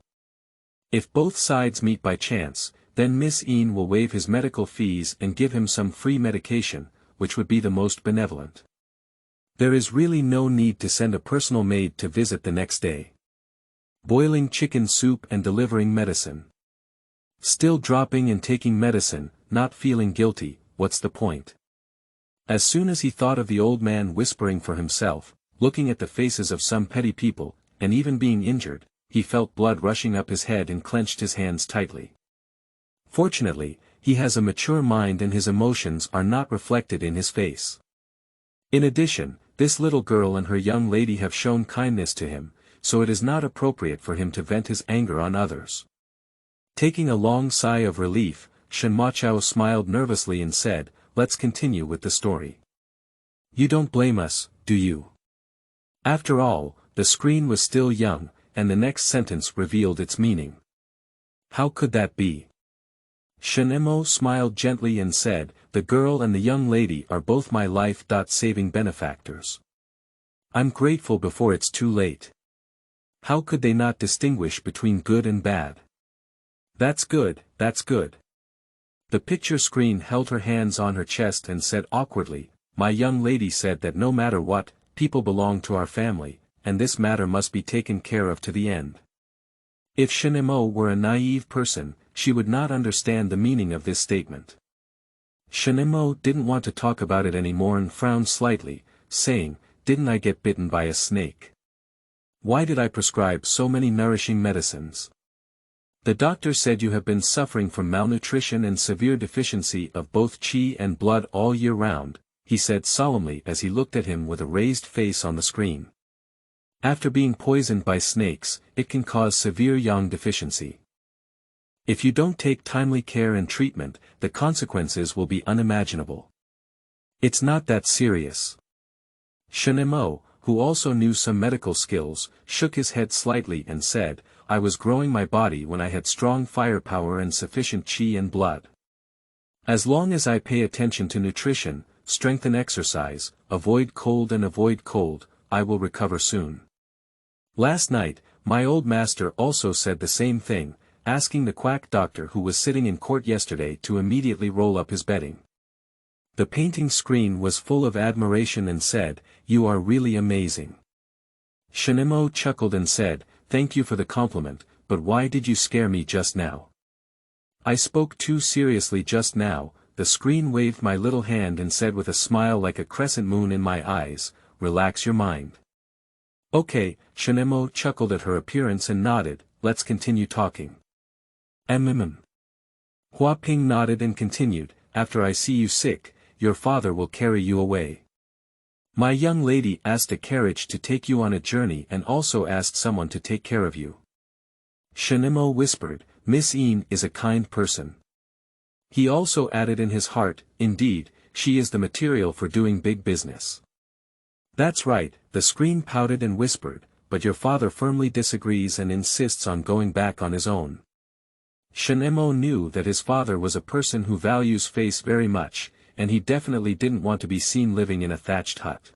If both sides meet by chance, then Miss Yin will waive his medical fees and give him some free medication, which would be the most benevolent. There is really no need to send a personal maid to visit the next day. Boiling chicken soup and delivering medicine. Still dropping and taking medicine, not feeling guilty, what's the point? As soon as he thought of the old man whispering for himself, looking at the faces of some petty people, and even being injured, he felt blood rushing up his head and clenched his hands tightly. Fortunately, he has a mature mind and his emotions are not reflected in his face. In addition, this little girl and her young lady have shown kindness to him, so it is not appropriate for him to vent his anger on others. Taking a long sigh of relief, Shen Machao smiled nervously and said, "Let's continue with the story. You don't blame us, do you?" After all, the screen was still young, and the next sentence revealed its meaning. "How could that be?" Shenemo smiled gently and said, "The girl and the young lady are both my life-saving benefactors. I'm grateful before it's too late. How could they not distinguish between good and bad?" "That's good, that's good." The picture screen held her hands on her chest and said awkwardly, "My young lady said that no matter what, people belong to our family, and this matter must be taken care of to the end." If Shenemo were a naive person, she would not understand the meaning of this statement. Shenemo didn't want to talk about it anymore and frowned slightly, saying, "Didn't I get bitten by a snake? Why did I prescribe so many nourishing medicines?" The doctor said you have been suffering from malnutrition and severe deficiency of both qi and blood all year round, he said solemnly as he looked at him with a raised face on the screen. After being poisoned by snakes, it can cause severe yang deficiency. If you don't take timely care and treatment, the consequences will be unimaginable. It's not that serious. Shen, who also knew some medical skills, shook his head slightly and said, I was growing my body when I had strong firepower and sufficient qi and blood. As long as I pay attention to nutrition, strength and exercise, avoid cold, I will recover soon. Last night, my old master also said the same thing, asking the quack doctor who was sitting in court yesterday to immediately roll up his bedding. The painting screen was full of admiration and said, You are really amazing. Shen chuckled and said, Thank you for the compliment, but why did you scare me just now? I spoke too seriously just now. The screen waved my little hand and said with a smile like a crescent moon in my eyes, Relax your mind. Okay, Shen chuckled at her appearance and nodded, let's continue talking. Hua Ping nodded and continued, After I see you sick, your father will carry you away. My young lady asked a carriage to take you on a journey and also asked someone to take care of you. Shen whispered, Miss Yin is a kind person. He also added in his heart, Indeed, she is the material for doing big business. That's right, the screen pouted and whispered, but your father firmly disagrees and insists on going back on his own. Shen knew that his father was a person who values face very much, and he definitely didn't want to be seen living in a thatched hut.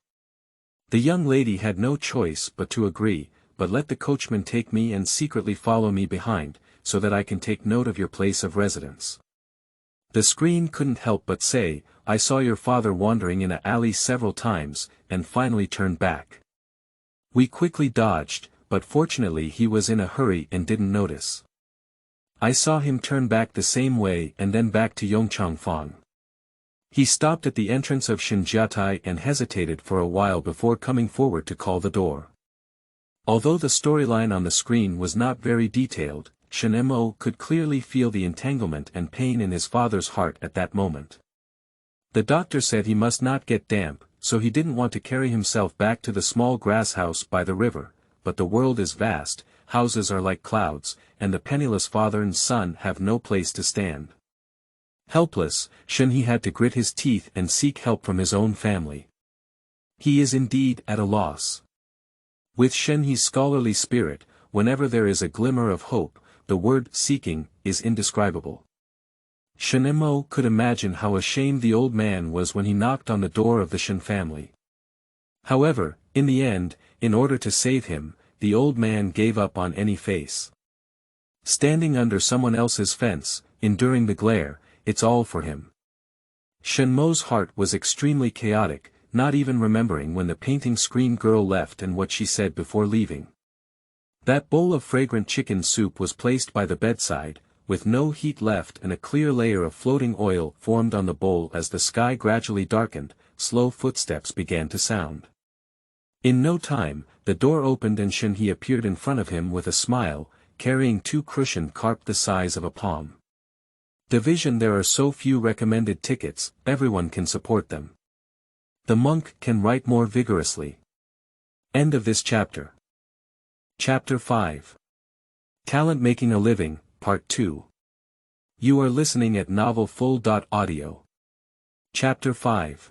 The young lady had no choice but to agree, but let the coachman take me and secretly follow me behind, so that I can take note of your place of residence. The screen couldn't help but say, I saw your father wandering in an alley several times, and finally turned back. We quickly dodged, but fortunately he was in a hurry and didn't notice. I saw him turn back the same way and then back to Yongchangfang. He stopped at the entrance of Shinjiatai and hesitated for a while before coming forward to call the door. Although the storyline on the screen was not very detailed, Shen could clearly feel the entanglement and pain in his father's heart at that moment. The doctor said he must not get damp, so he didn't want to carry himself back to the small grass house by the river, but the world is vast, houses are like clouds, and the penniless father and son have no place to stand. Helpless, Shen had to grit his teeth and seek help from his own family. He is indeed at a loss. With Shen's scholarly spirit, whenever there is a glimmer of hope, the word seeking is indescribable. Shen could imagine how ashamed the old man was when he knocked on the door of the Shen family. However, in the end, in order to save him, the old man gave up on any face. Standing under someone else's fence, enduring the glare, it's all for him. Shen's heart was extremely chaotic, not even remembering when the painting screen girl left and what she said before leaving. That bowl of fragrant chicken soup was placed by the bedside, with no heat left and a clear layer of floating oil formed on the bowl as the sky gradually darkened, slow footsteps began to sound. In no time, the door opened and Shen appeared in front of him with a smile, carrying 2 cushion carp the size of a palm. Division there are so few recommended tickets, everyone can support them. The monk can write more vigorously. End of this chapter. Chapter 5. Talent Making a Living, Part 2. You are listening at novelfull.audio. Chapter 5.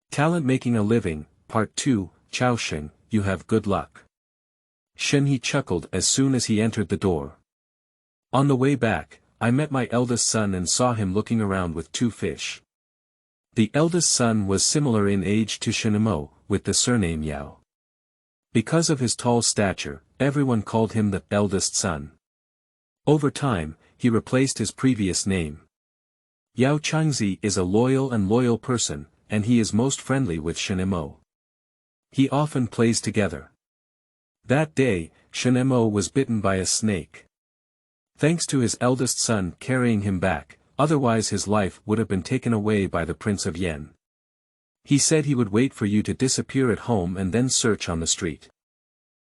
Talent Making a Living, Part 2, Chaosheng, you have good luck. Shen chuckled as soon as he entered the door. On the way back, I met my eldest son and saw him looking around with 2 fish. The eldest son was similar in age to Shen with the surname Yao. Because of his tall stature, everyone called him the eldest son. Over time, he replaced his previous name. Yao Changzi is a loyal person, and he is most friendly with Shen. He often plays together. That day, Shen was bitten by a snake. Thanks to his eldest son carrying him back, otherwise his life would have been taken away by the Prince of Yen. He said he would wait for you to disappear at home and then search on the street.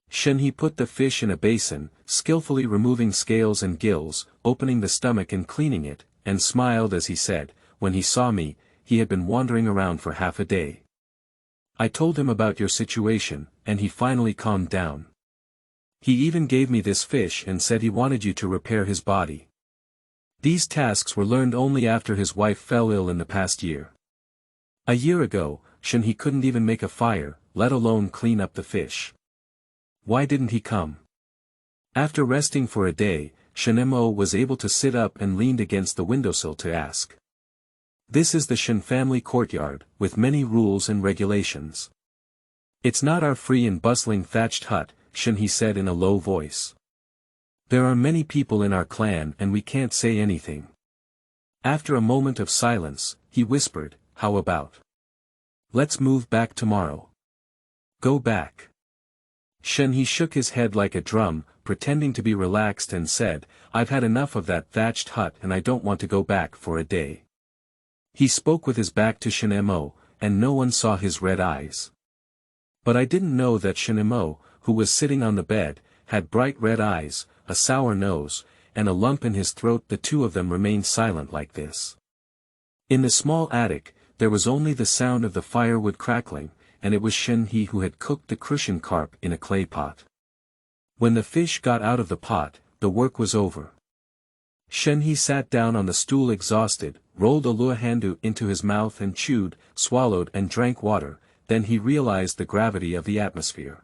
Shen He put the fish in a basin, skillfully removing scales and gills, opening the stomach and cleaning it, and smiled as he said, when he saw me, he had been wandering around for half a day. I told him about your situation, and he finally calmed down. He even gave me this fish and said he wanted you to repair his body. These tasks were learned only after his wife fell ill in the past year. A year ago, Shen He couldn't even make a fire, let alone clean up the fish. Why didn't he come? After resting for a day, Shen was able to sit up and leaned against the windowsill to ask. This is the Shen family courtyard, with many rules and regulations. It's not our free and bustling thatched hut, Shen He said in a low voice. There are many people in our clan and we can't say anything. After a moment of silence, he whispered, how about? Let's move back tomorrow. Go back. Shen He shook his head like a drum, pretending to be relaxed and said, I've had enough of that thatched hut and I don't want to go back for a day. He spoke with his back to Shen, and no one saw his red eyes. But I didn't know that Shen, who was sitting on the bed, had bright red eyes, a sour nose, and a lump in his throat. The two of them remained silent like this. In the small attic, there was only the sound of the firewood crackling, and it was Shen He who had cooked the crucian carp in a clay pot. When the fish got out of the pot, the work was over. Shen He sat down on the stool exhausted, rolled a luahandu into his mouth and chewed, swallowed and drank water, then he realized the gravity of the atmosphere.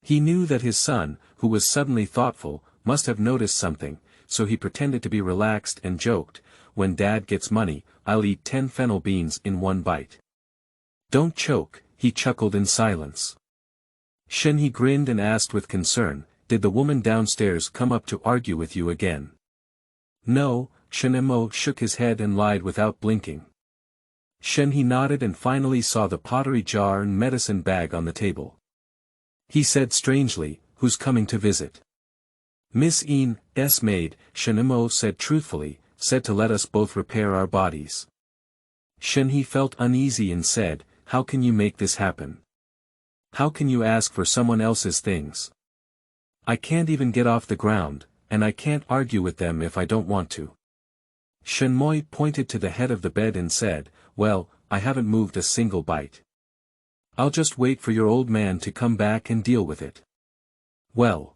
He knew that his son, who was suddenly thoughtful, must have noticed something, so he pretended to be relaxed and joked, when Dad gets money, I'll eat 10 fennel beans in one bite. Don't choke, he chuckled in silence. Shen He grinned and asked with concern, did the woman downstairs come up to argue with you again? No, Shen shook his head and lied without blinking. Shen He nodded and finally saw the pottery jar and medicine bag on the table. He said strangely, who's coming to visit? Miss Ean's maid, Shen said truthfully, said to let us both repair our bodies. Shen He felt uneasy and said, how can you make this happen? How can you ask for someone else's things? I can't even get off the ground, and I can't argue with them if I don't want to. Shen pointed to the head of the bed and said, well, I haven't moved a single bite. I'll just wait for your old man to come back and deal with it. Well.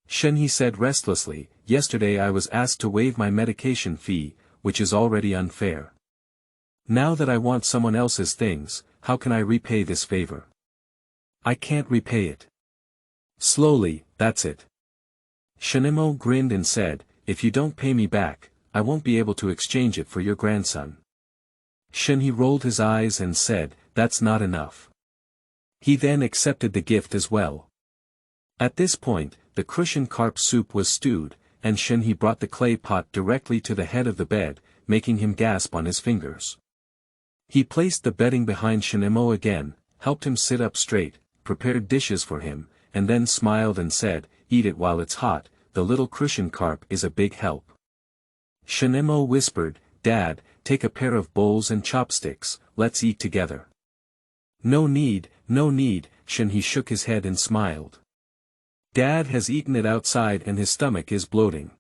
Shen He said restlessly, yesterday I was asked to waive my medication fee, which is already unfair. Now that I want someone else's things, how can I repay this favor? I can't repay it. Slowly, that's it. Shen grinned and said, if you don't pay me back, I won't be able to exchange it for your grandson. Shen He rolled his eyes and said, that's not enough. He then accepted the gift as well. At this point, the crucian carp soup was stewed, and Shen He brought the clay pot directly to the head of the bed, making him gasp on his fingers. He placed the bedding behind Shen again, helped him sit up straight, prepared dishes for him, and then smiled and said, eat it while it's hot, the little crucian carp is a big help. Shen whispered, Dad, take a pair of bowls and chopsticks, let's eat together. No need, Shen He shook his head and smiled. Dad has eaten it outside and his stomach is bloating.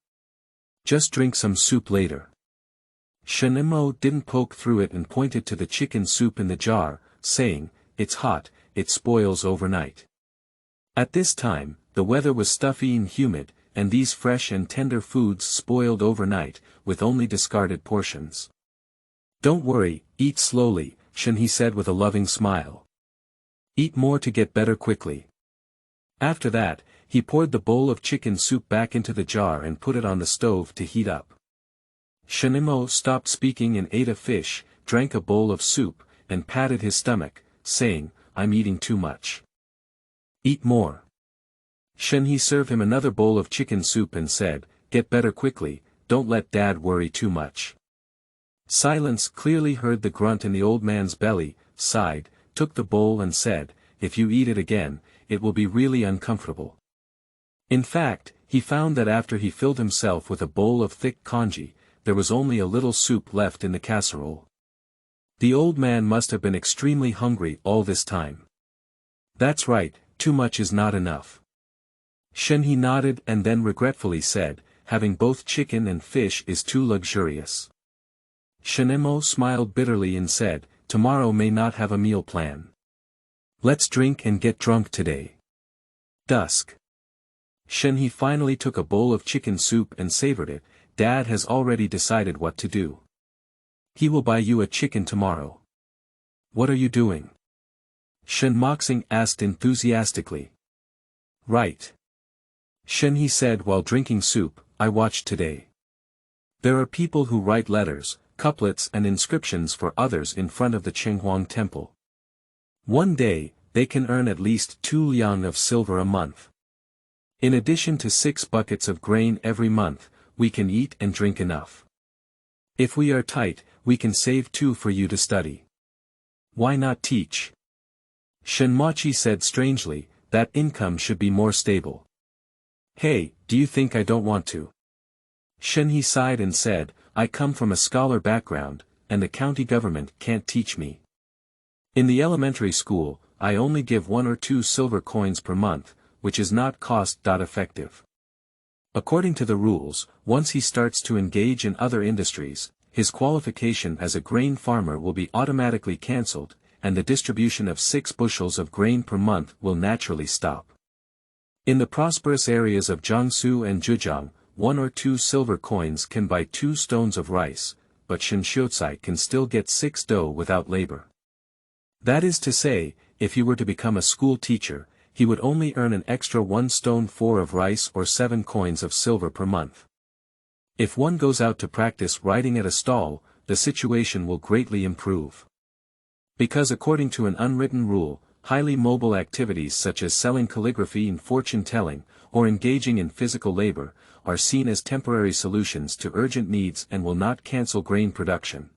Just drink some soup later. Shen didn't poke through it and pointed to the chicken soup in the jar, saying, it's hot, it spoils overnight. At this time, the weather was stuffy and humid, and these fresh and tender foods spoiled overnight, with only discarded portions. Don't worry, eat slowly, Shen He said with a loving smile. Eat more to get better quickly. After that, he poured the bowl of chicken soup back into the jar and put it on the stove to heat up. Shen stopped speaking and ate a fish, drank a bowl of soup, and patted his stomach, saying, I'm eating too much. Eat more. Shen He served him another bowl of chicken soup and said, get better quickly, don't let Dad worry too much. Silence clearly heard the grunt in the old man's belly, sighed, took the bowl and said, if you eat it again, it will be really uncomfortable. In fact, he found that after he filled himself with a bowl of thick congee, there was only a little soup left in the casserole. The old man must have been extremely hungry all this time. That's right, too much is not enough. Shen He nodded and then regretfully said, having both chicken and fish is too luxurious. Shen smiled bitterly and said, tomorrow may not have a meal plan. Let's drink and get drunk today. Dusk. Shen He finally took a bowl of chicken soup and savored it. Dad has already decided what to do. He will buy you a chicken tomorrow. What are you doing? Shen Moxing asked enthusiastically. Right. Shen He said while drinking soup, I watched today. There are people who write letters, couplets and inscriptions for others in front of the Qinghuang temple. One day, they can earn at least 2 liang of silver a month. In addition to 6 buckets of grain every month, we can eat and drink enough. If we are tight, we can save 2 for you to study. Why not teach? Shen Machi said strangely, that income should be more stable. Hey, do you think I don't want to? Shen He sighed and said, I come from a scholar background, and the county government can't teach me. In the elementary school, I only give 1 or 2 silver coins per month, which is not cost-effective. According to the rules, once he starts to engage in other industries, his qualification as a grain farmer will be automatically cancelled, and the distribution of 6 bushels of grain per month will naturally stop. In the prosperous areas of Jiangsu and Zhejiang, 1 or 2 silver coins can buy 2 stones of rice, but Shen Xiucai can still get 6 dough without labor. That is to say, if he were to become a school teacher, he would only earn an extra 1 stone 4 of rice or 7 coins of silver per month. If one goes out to practice writing at a stall, the situation will greatly improve. Because according to an unwritten rule, highly mobile activities such as selling calligraphy and fortune-telling, or engaging in physical labor, are seen as temporary solutions to urgent needs and will not cancel grain production.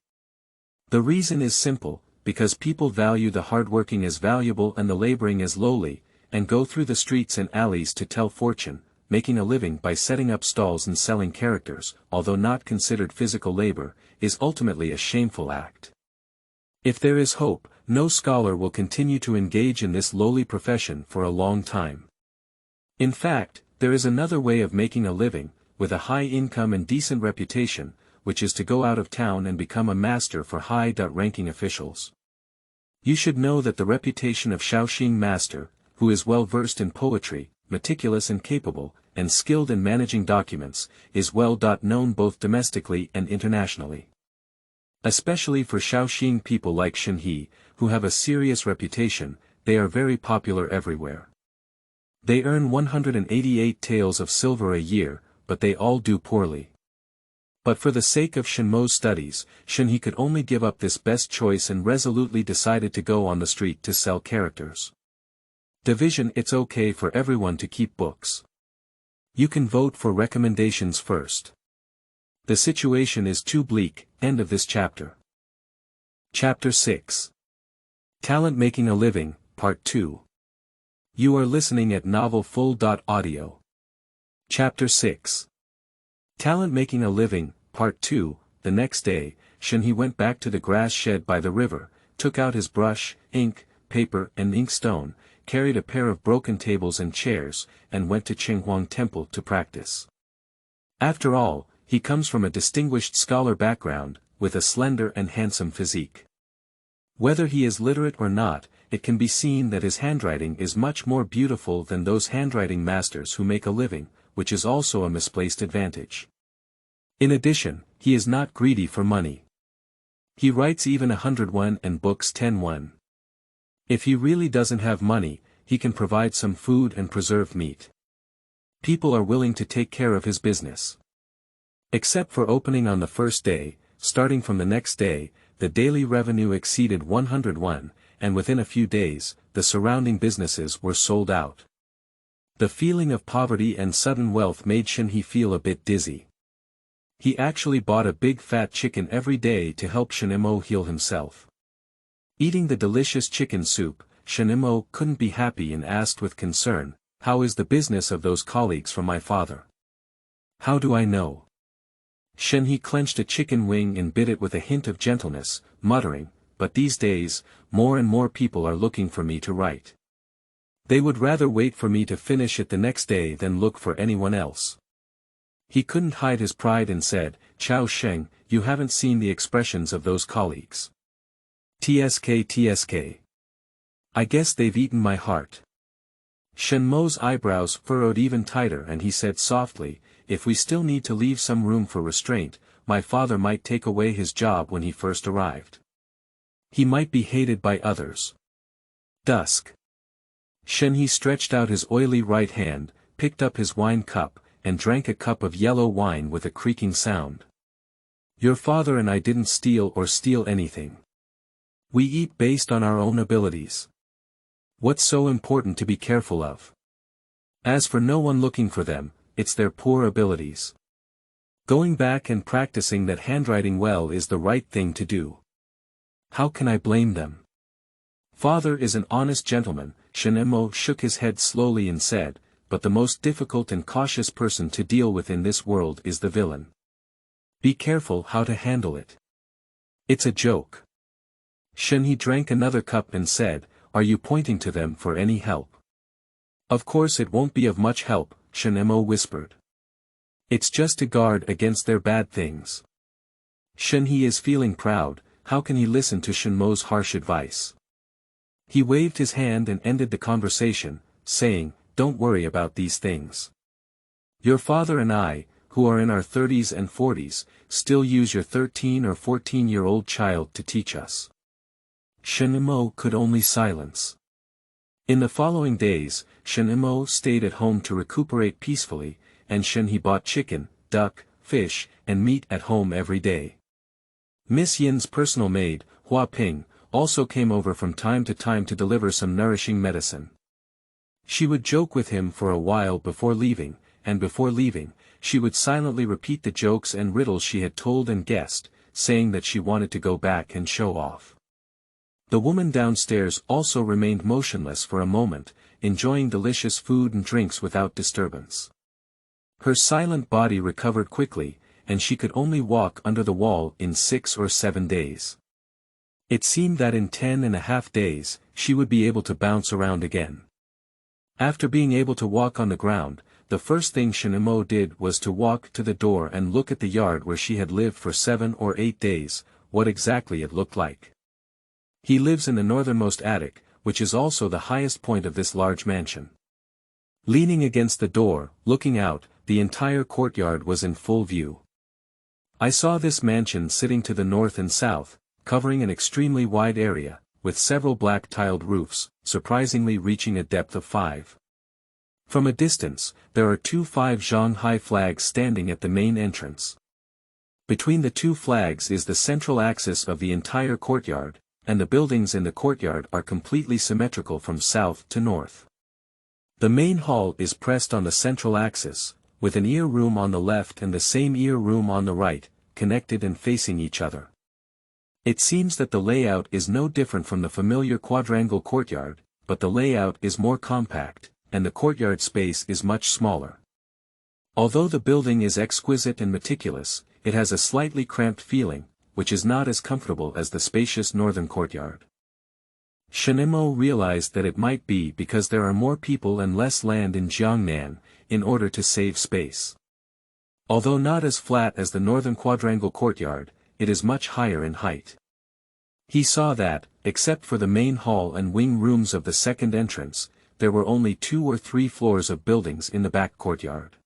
The reason is simple, because people value the hardworking as valuable and the laboring as lowly, and go through the streets and alleys to tell fortune, making a living by setting up stalls and selling characters, although not considered physical labor, is ultimately a shameful act. If there is hope, no scholar will continue to engage in this lowly profession for a long time. In fact, there is another way of making a living, with a high income and decent reputation, which is to go out of town and become a master for high-ranking officials. You should know that the reputation of Shaoxing master, who is well versed in poetry, meticulous and capable, and skilled in managing documents, is well known both domestically and internationally. Especially for Shaoxing people like Shen He, who have a serious reputation, they are very popular everywhere. They earn 188 taels of silver a year, but they all do poorly. But for the sake of Shen Mo's studies, Shen He could only give up this best choice and resolutely decided to go on the street to sell characters. Division. It's okay for everyone to keep books. You can vote for recommendations first. The situation is too bleak. End of this chapter. Chapter 6. Talent Making a Living, Part 2. You are listening at novelfull.audio. Chapter 6. Talent Making a Living, Part 2. The next day, Shen He went back to the grass shed by the river, took out his brush, ink, paper and inkstone, carried a pair of broken tables and chairs, and went to Qinghuang Temple to practice. After all, he comes from a distinguished scholar background, with a slender and handsome physique. Whether he is literate or not, it can be seen that his handwriting is much more beautiful than those handwriting masters who make a living, which is also a misplaced advantage. In addition, he is not greedy for money. He writes even 100 won and books 10 won. If he really doesn't have money, he can provide some food and preserved meat. People are willing to take care of his business. Except for opening on the first day, starting from the next day, the daily revenue exceeded 100 won, and within a few days, the surrounding businesses were sold out. The feeling of poverty and sudden wealth made Shen He feel a bit dizzy. He actually bought a big fat chicken every day to help Shen Mo heal himself. Eating the delicious chicken soup, Shen Mo couldn't be happy and asked with concern, "How is the business of those colleagues from my father?" "How do I know?" Shen He clenched a chicken wing and bit it with a hint of gentleness, muttering, "But these days, more and more people are looking for me to write. They would rather wait for me to finish it the next day than look for anyone else. He couldn't hide his pride and said, Chao Sheng, you haven't seen the expressions of those colleagues. TSK. I guess they've eaten my heart. Shen Mo's eyebrows furrowed even tighter and he said softly, if we still need to leave some room for restraint, my father might take away his job when he first arrived. He might be hated by others. Dusk. Shen He stretched out his oily right hand, picked up his wine cup, and drank a cup of yellow wine with a creaking sound. Your father and I didn't steal anything. We eat based on our own abilities. What's so important to be careful of? As for no one looking for them, it's their poor abilities. Going back and practicing that handwriting well is the right thing to do. How can I blame them? Father is an honest gentleman, Shen Mo shook his head slowly and said, but the most difficult and cautious person to deal with in this world is the villain. Be careful how to handle it. It's a joke. Shen He drank another cup and said, are you pointing to them for any help? Of course it won't be of much help, Shen Mo whispered. It's just to guard against their bad things. Shen He is feeling proud, how can he listen to Shen Mo's harsh advice? He waved his hand and ended the conversation, saying, don't worry about these things. Your father and I, who are in our 30s and 40s, still use your 13 or 14-year-old child to teach us. Shen Mo could only silence. In the following days, Shen Mo stayed at home to recuperate peacefully, and Shen He bought chicken, duck, fish, and meat at home every day. Miss Yin's personal maid, Hua Ping, also came over from time to time to deliver some nourishing medicine. She would joke with him for a while before leaving, and before leaving, she would silently repeat the jokes and riddles she had told and guessed, saying that she wanted to go back and show off. The woman downstairs also remained motionless for a moment, enjoying delicious food and drinks without disturbance. Her silent body recovered quickly, and she could only walk under the wall in 6 or 7 days. It seemed that in 10.5 days, she would be able to bounce around again. After being able to walk on the ground, the first thing Shen Mo did was to walk to the door and look at the yard where she had lived for 7 or 8 days, what exactly it looked like. He lives in the northernmost attic, which is also the highest point of this large mansion. Leaning against the door, looking out, the entire courtyard was in full view. I saw this mansion sitting to the north and south, covering an extremely wide area, with several black tiled roofs, surprisingly reaching a depth of 5. From a distance, there are 2 5-zhang-high flags standing at the main entrance. Between the 2 flags is the central axis of the entire courtyard, and the buildings in the courtyard are completely symmetrical from south to north. The main hall is pressed on the central axis, with an ear room on the left and the same ear room on the right, connected and facing each other. It seems that the layout is no different from the familiar quadrangle courtyard, but the layout is more compact, and the courtyard space is much smaller. Although the building is exquisite and meticulous, it has a slightly cramped feeling, which is not as comfortable as the spacious northern courtyard. Shen Mo realized that it might be because there are more people and less land in Jiangnan, in order to save space. Although not as flat as the northern quadrangle courtyard, it is much higher in height. He saw that, except for the main hall and wing rooms of the second entrance, there were only 2 or 3 floors of buildings in the back courtyard.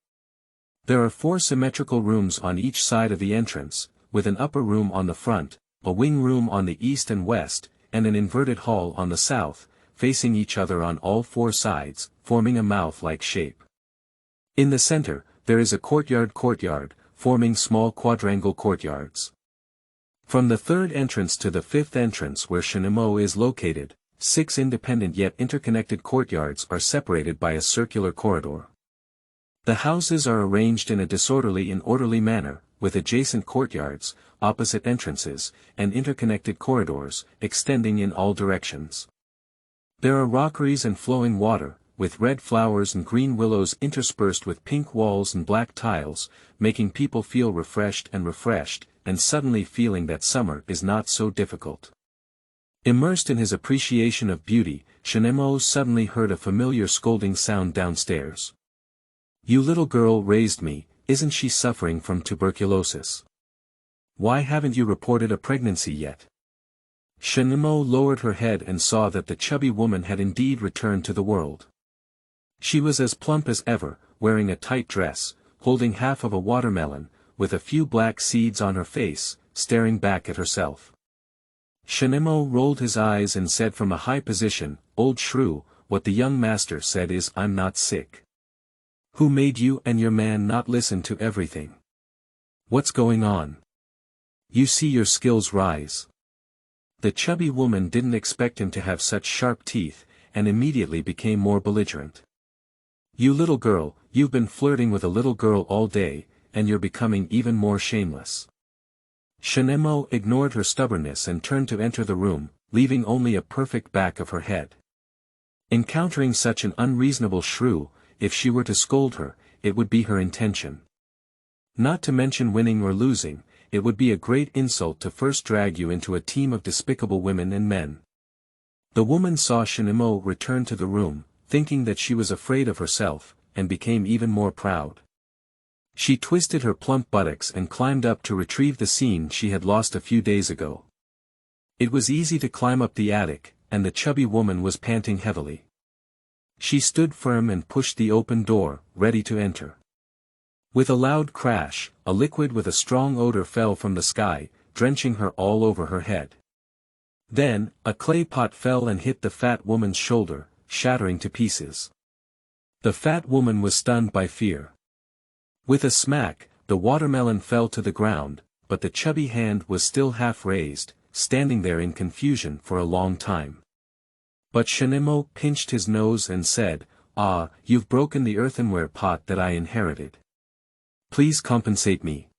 There are 4 symmetrical rooms on each side of the entrance, with an upper room on the front, a wing room on the east and west, and an inverted hall on the south, facing each other on all 4 sides, forming a mouth-like shape. In the center, there is a courtyard, forming small quadrangle courtyards. From the third entrance to the fifth entrance where Shen Mo is located, 6 independent yet interconnected courtyards are separated by a circular corridor. The houses are arranged in a disorderly and orderly manner, with adjacent courtyards, opposite entrances, and interconnected corridors, extending in all directions. There are rockeries and flowing water, with red flowers and green willows interspersed with pink walls and black tiles, making people feel refreshed, and suddenly feeling that summer is not so difficult. Immersed in his appreciation of beauty, Shen suddenly heard a familiar scolding sound downstairs. "You little girl raised me, isn't she suffering from tuberculosis? Why haven't you reported a pregnancy yet?" Shen lowered her head and saw that the chubby woman had indeed returned to the world. She was as plump as ever, wearing a tight dress, holding half of a watermelon, with a few black seeds on her face, staring back at herself. Shen rolled his eyes and said from a high position, "Old shrew, what the young master said is I'm not sick. Who made you and your man not listen to everything? What's going on? You see your skills rise." The chubby woman didn't expect him to have such sharp teeth, and immediately became more belligerent. "You little girl, you've been flirting with a little girl all day, and you're becoming even more shameless." Shen ignored her stubbornness and turned to enter the room, leaving only a perfect back of her head. Encountering such an unreasonable shrew, if she were to scold her, it would be her intention. Not to mention winning or losing, it would be a great insult to first drag you into a team of despicable women and men. The woman saw Shen return to the room, thinking that she was afraid of herself, and became even more proud. She twisted her plump buttocks and climbed up to retrieve the scene she had lost a few days ago. It was easy to climb up the attic, and the chubby woman was panting heavily. She stood firm and pushed the open door, ready to enter. With a loud crash, a liquid with a strong odor fell from the sky, drenching her all over her head. Then, a clay pot fell and hit the fat woman's shoulder, shattering to pieces. The fat woman was stunned by fear. With a smack, the watermelon fell to the ground, but the chubby hand was still half raised, standing there in confusion for a long time. But Shen pinched his nose and said, "Ah, you've broken the earthenware pot that I inherited. Please compensate me.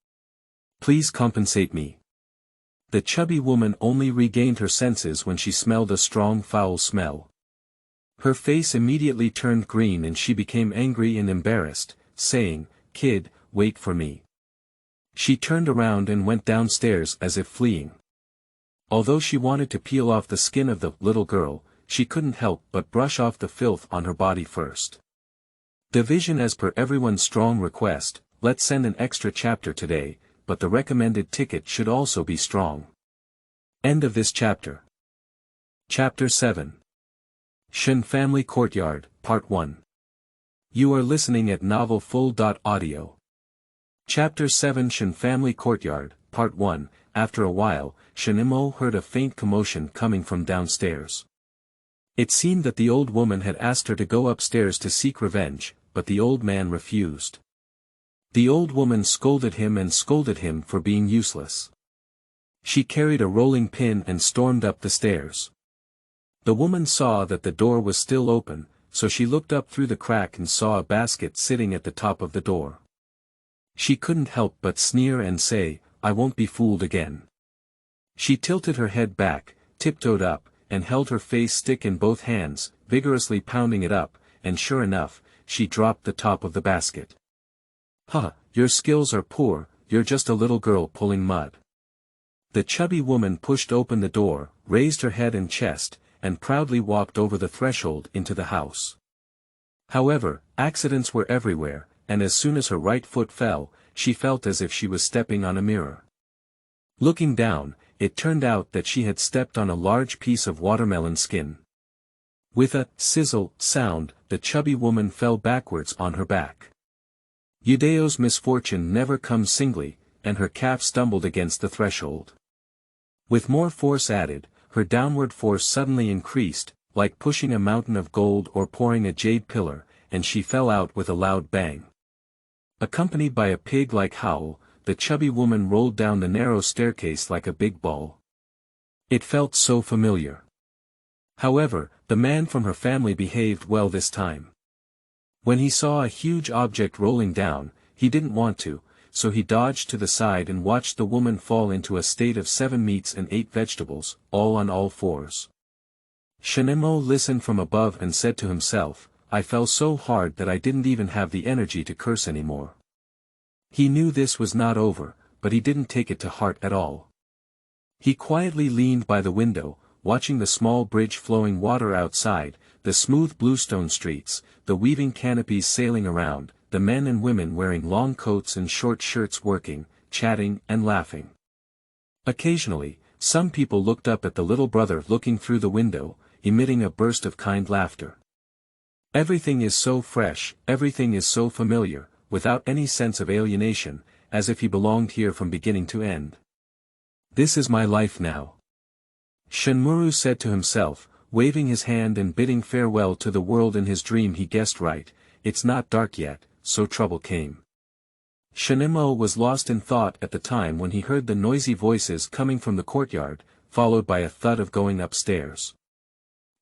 Please compensate me." The chubby woman only regained her senses when she smelled a strong foul smell. Her face immediately turned green and she became angry and embarrassed, saying, "Kid, wait for me." She turned around and went downstairs as if fleeing. Although she wanted to peel off the skin of the little girl, she couldn't help but brush off the filth on her body first. Division as per everyone's strong request. Let's send an extra chapter today, but the recommended ticket should also be strong. End of this chapter. Chapter 7. Shen Family Courtyard, Part 1. You are listening at novelfull.audio. Chapter 7 Shen Family Courtyard, Part 1. After a while, Shen heard a faint commotion coming from downstairs. It seemed that the old woman had asked her to go upstairs to seek revenge, but the old man refused. The old woman scolded him for being useless. She carried a rolling pin and stormed up the stairs. The woman saw that the door was still open, so she looked up through the crack and saw a basket sitting at the top of the door. She couldn't help but sneer and say, "I won't be fooled again." She tilted her head back, tiptoed up, and held her face stick in both hands, vigorously pounding it up, and sure enough, she dropped the top of the basket. "Huh, your skills are poor, you're just a little girl pulling mud." The chubby woman pushed open the door, raised her head and chest, and proudly walked over the threshold into the house. However, accidents were everywhere, and as soon as her right foot fell, she felt as if she was stepping on a mirror. Looking down, it turned out that she had stepped on a large piece of watermelon skin. With a sizzle sound, the chubby woman fell backwards on her back. Yudeo's misfortune never comes singly, and her calf stumbled against the threshold. With more force added, her downward force suddenly increased, like pushing a mountain of gold or pouring a jade pillar, and she fell out with a loud bang. Accompanied by a pig-like howl, the chubby woman rolled down the narrow staircase like a big ball. It felt so familiar. However, the man from her family behaved well this time. When he saw a huge object rolling down, he didn't want to, so he dodged to the side and watched the woman fall into a state of 7 meats and 8 vegetables, all on all fours. Shen listened from above and said to himself, "I fell so hard that I didn't even have the energy to curse anymore." He knew this was not over, but he didn't take it to heart at all. He quietly leaned by the window, watching the small bridge flowing water outside, the smooth bluestone streets, the weaving canopies sailing around, the men and women wearing long coats and short shirts working, chatting and laughing. Occasionally, some people looked up at the little brother looking through the window, emitting a burst of kind laughter. Everything is so fresh, everything is so familiar, without any sense of alienation, as if he belonged here from beginning to end. This is my life now. Shenmue said to himself, waving his hand and bidding farewell to the world in his dream. He guessed right, it's not dark yet, so trouble came. Shenmue was lost in thought at the time when he heard the noisy voices coming from the courtyard, followed by a thud of going upstairs.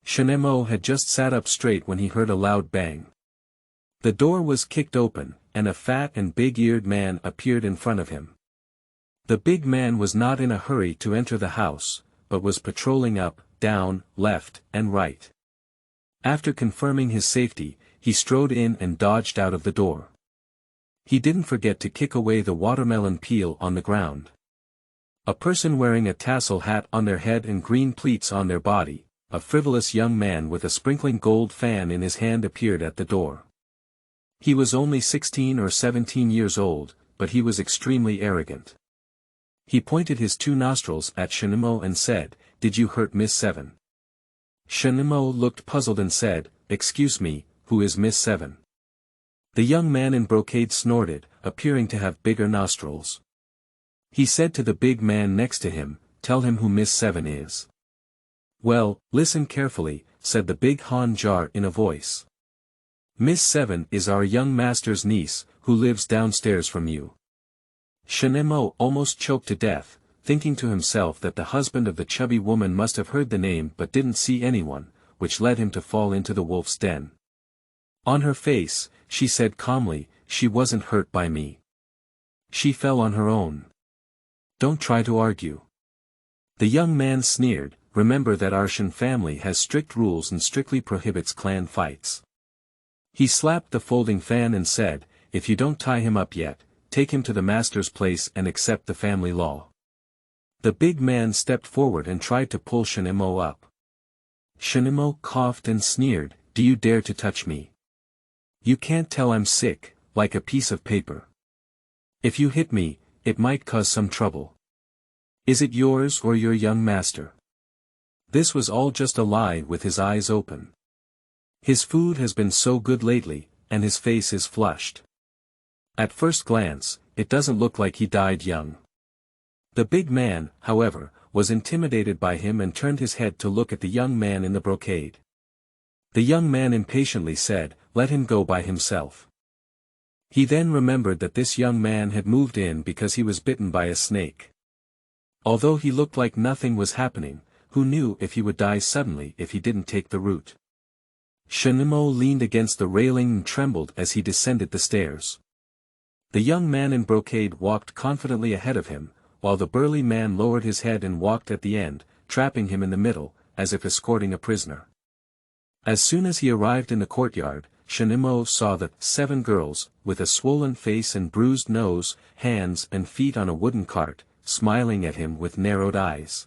Shenmue had just sat up straight when he heard a loud bang. The door was kicked open, and a fat and big-eared man appeared in front of him. The big man was not in a hurry to enter the house, but was patrolling up, down, left, and right. After confirming his safety, he strode in and dodged out of the door. He didn't forget to kick away the watermelon peel on the ground. A person wearing a tassel hat on their head and green pleats on their body, a frivolous young man with a sprinkling gold fan in his hand appeared at the door. He was only 16 or 17 years old, but he was extremely arrogant. He pointed his two nostrils at Shenmue and said, "Did you hurt Miss Seven?" Shenmue looked puzzled and said, "Excuse me, who is Miss Seven?" The young man in brocade snorted, appearing to have bigger nostrils. He said to the big man next to him, "Tell him who Miss Seven is." "Well, listen carefully," said the big Han jar in a voice. "Miss Seven is our young master's niece, who lives downstairs from you." Shenmue almost choked to death, thinking to himself that the husband of the chubby woman must have heard the name but didn't see anyone, which led him to fall into the wolf's den. On her face, she said calmly, "She wasn't hurt by me. She fell on her own. Don't try to argue." The young man sneered, "Remember that our Shen family has strict rules and strictly prohibits clan fights." He slapped the folding fan and said, "If you don't tie him up yet, take him to the master's place and accept the family law." The big man stepped forward and tried to pull Shenmue up. Shenmue coughed and sneered, "Do you dare to touch me? You can't tell I'm sick, like a piece of paper. If you hit me, it might cause some trouble. Is it yours or your young master?" This was all just a lie with his eyes open. His food has been so good lately, and his face is flushed. At first glance, it doesn't look like he died young. The big man, however, was intimidated by him and turned his head to look at the young man in the brocade. The young man impatiently said, "Let him go by himself." He then remembered that this young man had moved in because he was bitten by a snake. Although he looked like nothing was happening, who knew if he would die suddenly if he didn't take the route? Shenmue leaned against the railing and trembled as he descended the stairs. The young man in brocade walked confidently ahead of him, while the burly man lowered his head and walked at the end, trapping him in the middle, as if escorting a prisoner. As soon as he arrived in the courtyard, Shenmue saw the 7 girls, with a swollen face and bruised nose, hands and feet on a wooden cart, smiling at him with narrowed eyes.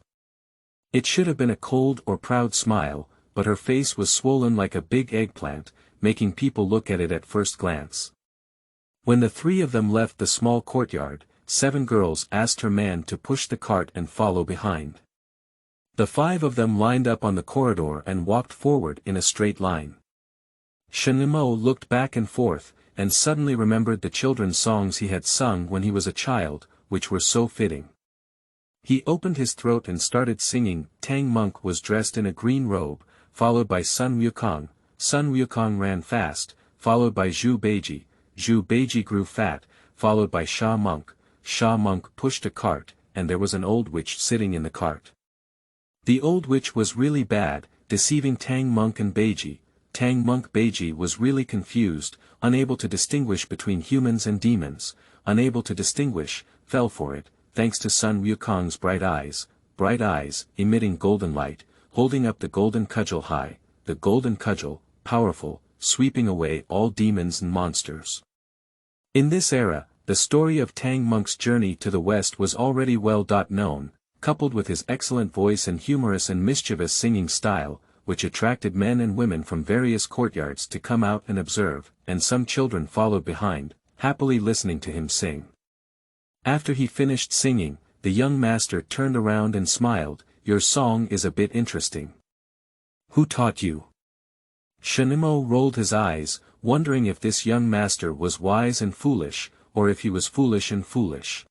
It should have been a cold or proud smile, but her face was swollen like a big eggplant, making people look at it at first glance. When the 3 of them left the small courtyard, 7 girls asked her man to push the cart and follow behind. The 5 of them lined up on the corridor and walked forward in a straight line. Shenmue looked back and forth, and suddenly remembered the children's songs he had sung when he was a child, which were so fitting. He opened his throat and started singing. Tang Monk was dressed in a green robe, followed by Sun Wukong. Sun Wukong ran fast, followed by Zhu Beiji. Zhu Beiji grew fat, followed by Sha Monk. Sha Monk pushed a cart, and there was an old witch sitting in the cart. The old witch was really bad, deceiving Tang Monk and Beiji. Tang Monk Beiji was really confused, unable to distinguish between humans and demons, unable to distinguish, fell for it, thanks to Sun Wukong's bright eyes, emitting golden light, holding up the golden cudgel high, the golden cudgel, powerful, sweeping away all demons and monsters. In this era, the story of Tang Monk's journey to the west was already well known. coupled with his excellent voice and humorous and mischievous singing style, which attracted men and women from various courtyards to come out and observe, and some children followed behind, happily listening to him sing. After he finished singing, the young master turned around and smiled. "Your song is a bit interesting. Who taught you?" Shen rolled his eyes, wondering if this young master was wise and foolish, or if he was foolish and foolish.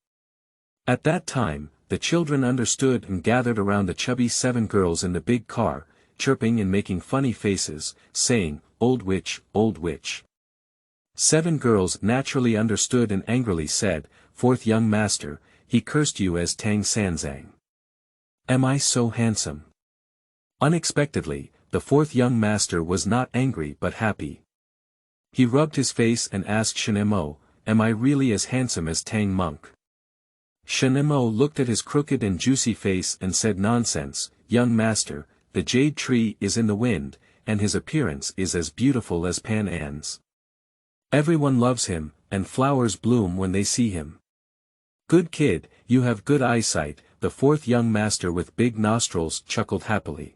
At that time, the children understood and gathered around the chubby 7 girls in the big car, chirping and making funny faces, saying, "Old witch, old witch." 7 girls naturally understood and angrily said, "Fourth young master, he cursed you as Tang Sanzang. Am I so handsome?" Unexpectedly, the 4th young master was not angry but happy. He rubbed his face and asked Shen, "Am I really as handsome as Tang Monk?" Shen looked at his crooked and juicy face and said, "Nonsense, young master, the jade tree is in the wind, and his appearance is as beautiful as Pan An's. Everyone loves him, and flowers bloom when they see him." "Good kid, you have good eyesight," the 4th young master with big nostrils chuckled happily.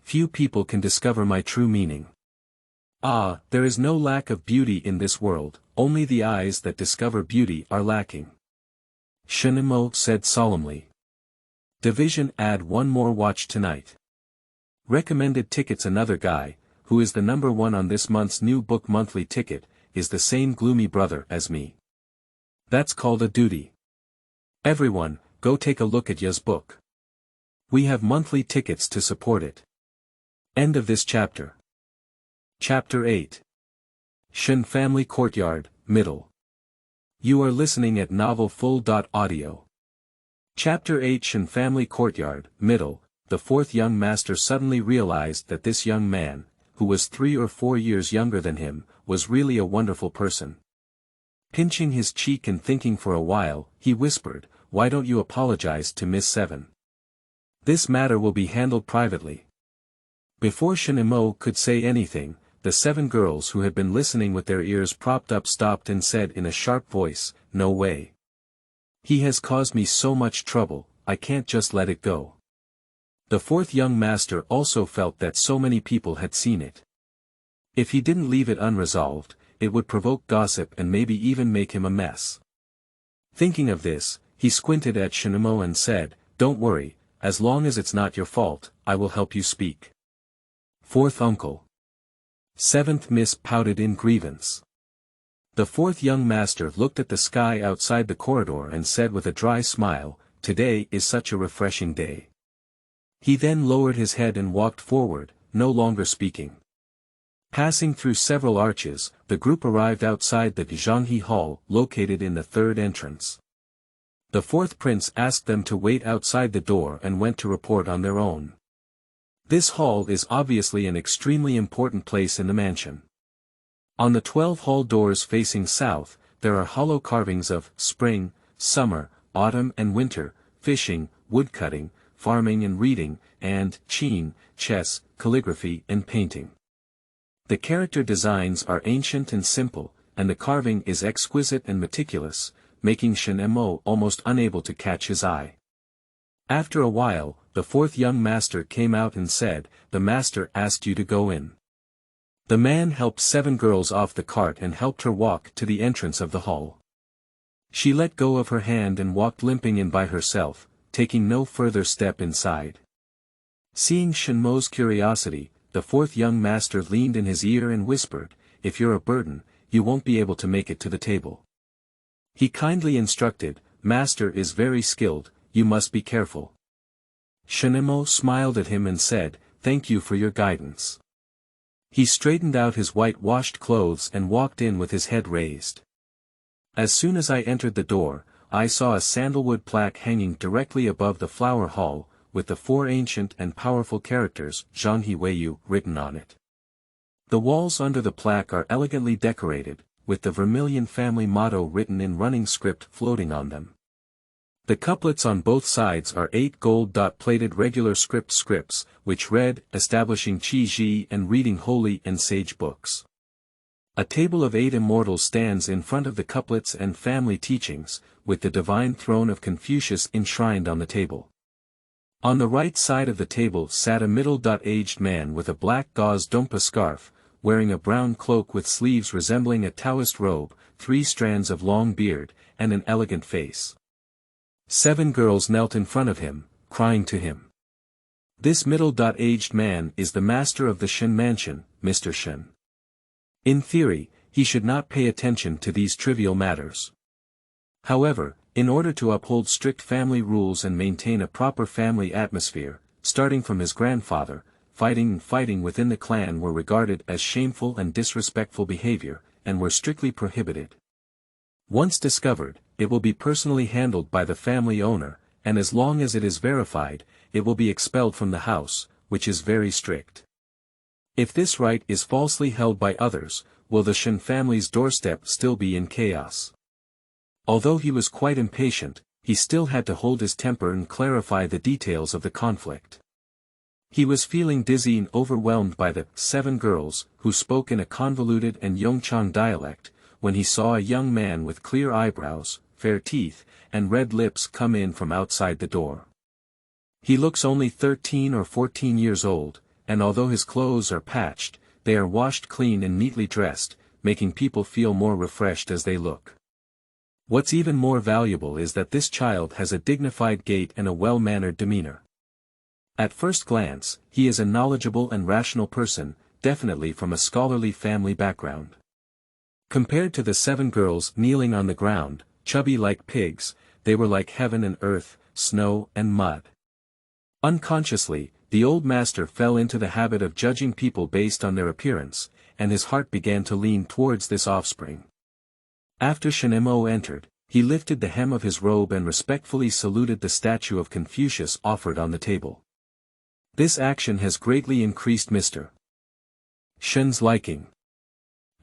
"Few people can discover my true meaning. Ah, there is no lack of beauty in this world, only the eyes that discover beauty are lacking," Shen said solemnly. "Division add 1 more watch tonight. Recommended tickets. Another guy, who is the #1 on this month's new book monthly ticket, is the same gloomy brother as me. That's called a duty. Everyone, go take a look at Ya's book. We have monthly tickets to support it." End of this chapter. Chapter 8. Shen Family Courtyard, Middle. You are listening at novelfull.audio. Chapter 8. Shen Family Courtyard, Middle. The 4th young master suddenly realized that this young man, who was 3 or 4 years younger than him, was really a wonderful person. Pinching his cheek and thinking for a while, he whispered, "Why don't you apologize to Miss 7? This matter will be handled privately." Before Shen could say anything, the 7 girls who had been listening with their ears propped up stopped and said in a sharp voice, "No way. He has caused me so much trouble, I can't just let it go." The 4th young master also felt that so many people had seen it. If he didn't leave it unresolved, it would provoke gossip and maybe even make him a mess. Thinking of this, he squinted at Shen and said, "Don't worry, as long as it's not your fault, I will help you speak." 4th uncle. 7th miss pouted in grievance. The 4th young master looked at the sky outside the corridor and said with a dry smile, "Today is such a refreshing day." He then lowered his head and walked forward, no longer speaking. Passing through several arches, the group arrived outside the Zhanghe Hall, located in the 3rd entrance. The 4th prince asked them to wait outside the door and went to report on their own. This hall is obviously an extremely important place in the mansion. On the 12 hall doors facing south, there are hollow carvings of spring, summer, autumn and winter, fishing, woodcutting, farming and reading, and qin, chess, calligraphy and painting. The character designs are ancient and simple, and the carving is exquisite and meticulous, making Shen almost unable to catch his eye. After a while, the 4th young master came out and said, "The master asked you to go in." The man helped 7 girls off the cart and helped her walk to the entrance of the hall. She let go of her hand and walked limping in by herself, taking no further step inside. Seeing Shenmo's curiosity, the 4th young master leaned in his ear and whispered, "If you're a burden, you won't be able to make it to the table." He kindly instructed, "Master is very skilled, you must be careful." Shen smiled at him and said, "Thank you for your guidance." He straightened out his white-washed clothes and walked in with his head raised. As soon as I entered the door, I saw a sandalwood plaque hanging directly above the flower hall, with the 4 ancient and powerful characters, Zhanghe Weiyu, written on it. The walls under the plaque are elegantly decorated, with the Vermilion family motto written in running script floating on them. The couplets on both sides are 8 gold dot-plated regular scripts, which read, establishing Qi Ji and reading holy and sage books. A table of 8 immortals stands in front of the couplets and family teachings, with the divine throne of Confucius enshrined on the table. On the right side of the table sat a middle-aged man with a black gauze dompa scarf, wearing a brown cloak with sleeves resembling a Taoist robe, 3 strands of long beard, and an elegant face. 7 girls knelt in front of him, crying to him. This middle-aged man is the master of the Shen mansion, Mr. Shen. In theory, he should not pay attention to these trivial matters. However, in order to uphold strict family rules and maintain a proper family atmosphere, starting from his grandfather, fighting within the clan were regarded as shameful and disrespectful behavior, and were strictly prohibited. Once discovered, it will be personally handled by the family owner, and as long as it is verified, it will be expelled from the house, which is very strict. If this right is falsely held by others, will the Shen family's doorstep still be in chaos? Although he was quite impatient, he still had to hold his temper and clarify the details of the conflict. He was feeling dizzy and overwhelmed by the 7 girls, who spoke in a convoluted and Yongchang dialect, when he saw a young man with clear eyebrows, fair teeth, and red lips come in from outside the door. He looks only 13 or 14 years old, and although his clothes are patched, they are washed clean and neatly dressed, making people feel more refreshed as they look. What's even more valuable is that this child has a dignified gait and a well-mannered demeanor. At first glance, he is a knowledgeable and rational person, definitely from a scholarly family background. Compared to the 7 girls kneeling on the ground, chubby like pigs, they were like heaven and earth, snow and mud. Unconsciously, the old master fell into the habit of judging people based on their appearance, and his heart began to lean towards this offspring. After Shen entered, he lifted the hem of his robe and respectfully saluted the statue of Confucius offered on the table. This action has greatly increased Mr. Shen's liking.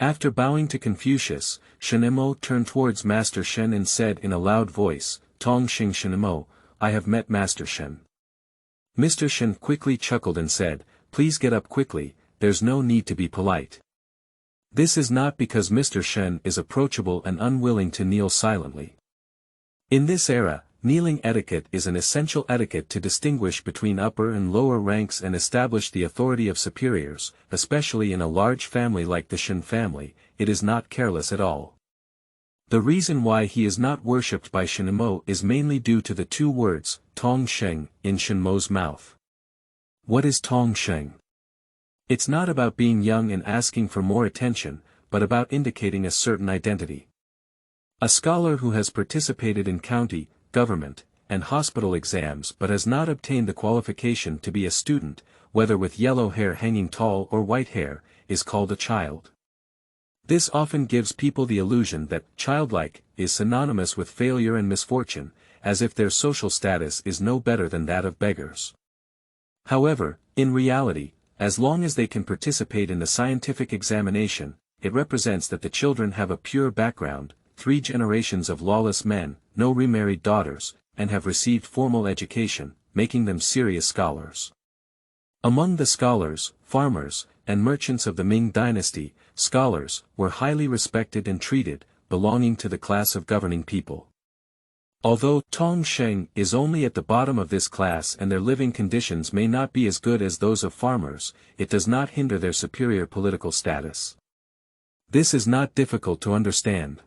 After bowing to Confucius, Shen turned towards Master Shen and said in a loud voice, "Tong Xing Shen, I have met Master Shen." Mr. Shen quickly chuckled and said, "Please get up quickly, there's no need to be polite." This is not because Mr. Shen is approachable and unwilling to kneel silently. In this era, kneeling etiquette is an essential etiquette to distinguish between upper and lower ranks and establish the authority of superiors, especially in a large family like the Shen family. It is not careless at all. The reason why he is not worshipped by Shen is mainly due to the 2 words, Tong Sheng, in Shen's mouth. What is Tong Sheng? It's not about being young and asking for more attention, but about indicating a certain identity. A scholar who has participated in county, government, and hospital exams but has not obtained the qualification to be a student, whether with yellow hair hanging tall or white hair, is called a child. This often gives people the illusion that childlike is synonymous with failure and misfortune, as if their social status is no better than that of beggars. However, in reality, as long as they can participate in the scientific examination, it represents that the children have a pure background, 3 generations of lawless men, no remarried daughters, and have received formal education, making them serious scholars. Among the scholars, farmers, and merchants of the Ming dynasty, scholars were highly respected and treated, belonging to the class of governing people. Although Tong Sheng is only at the bottom of this class and their living conditions may not be as good as those of farmers, it does not hinder their superior political status. This is not difficult to understand.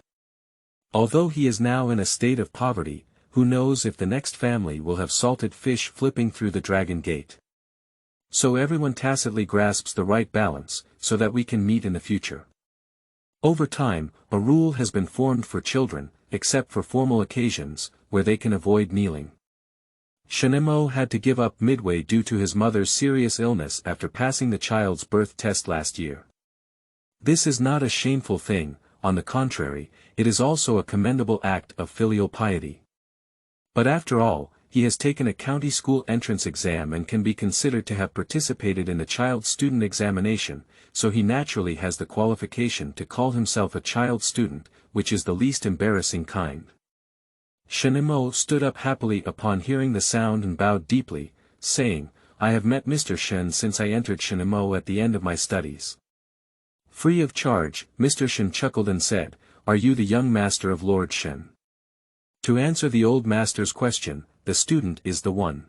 Although he is now in a state of poverty, who knows if the next family will have salted fish flipping through the Dragon Gate. So everyone tacitly grasps the right balance, so that we can meet in the future. Over time, a rule has been formed for children, except for formal occasions, where they can avoid kneeling. Shen had to give up midway due to his mother's serious illness after passing the child's birth test last year. This is not a shameful thing, on the contrary, it is also a commendable act of filial piety. But after all, he has taken a county school entrance exam and can be considered to have participated in the child student examination, so he naturally has the qualification to call himself a child student, which is the least embarrassing kind. Shen stood up happily upon hearing the sound and bowed deeply, saying, "I have met Mr. Shen since I entered Shen at the end of my studies." Free of charge, Mr. Shen chuckled and said, "Are you the young master of Lord Shen?" To answer the old master's question, the student is the one.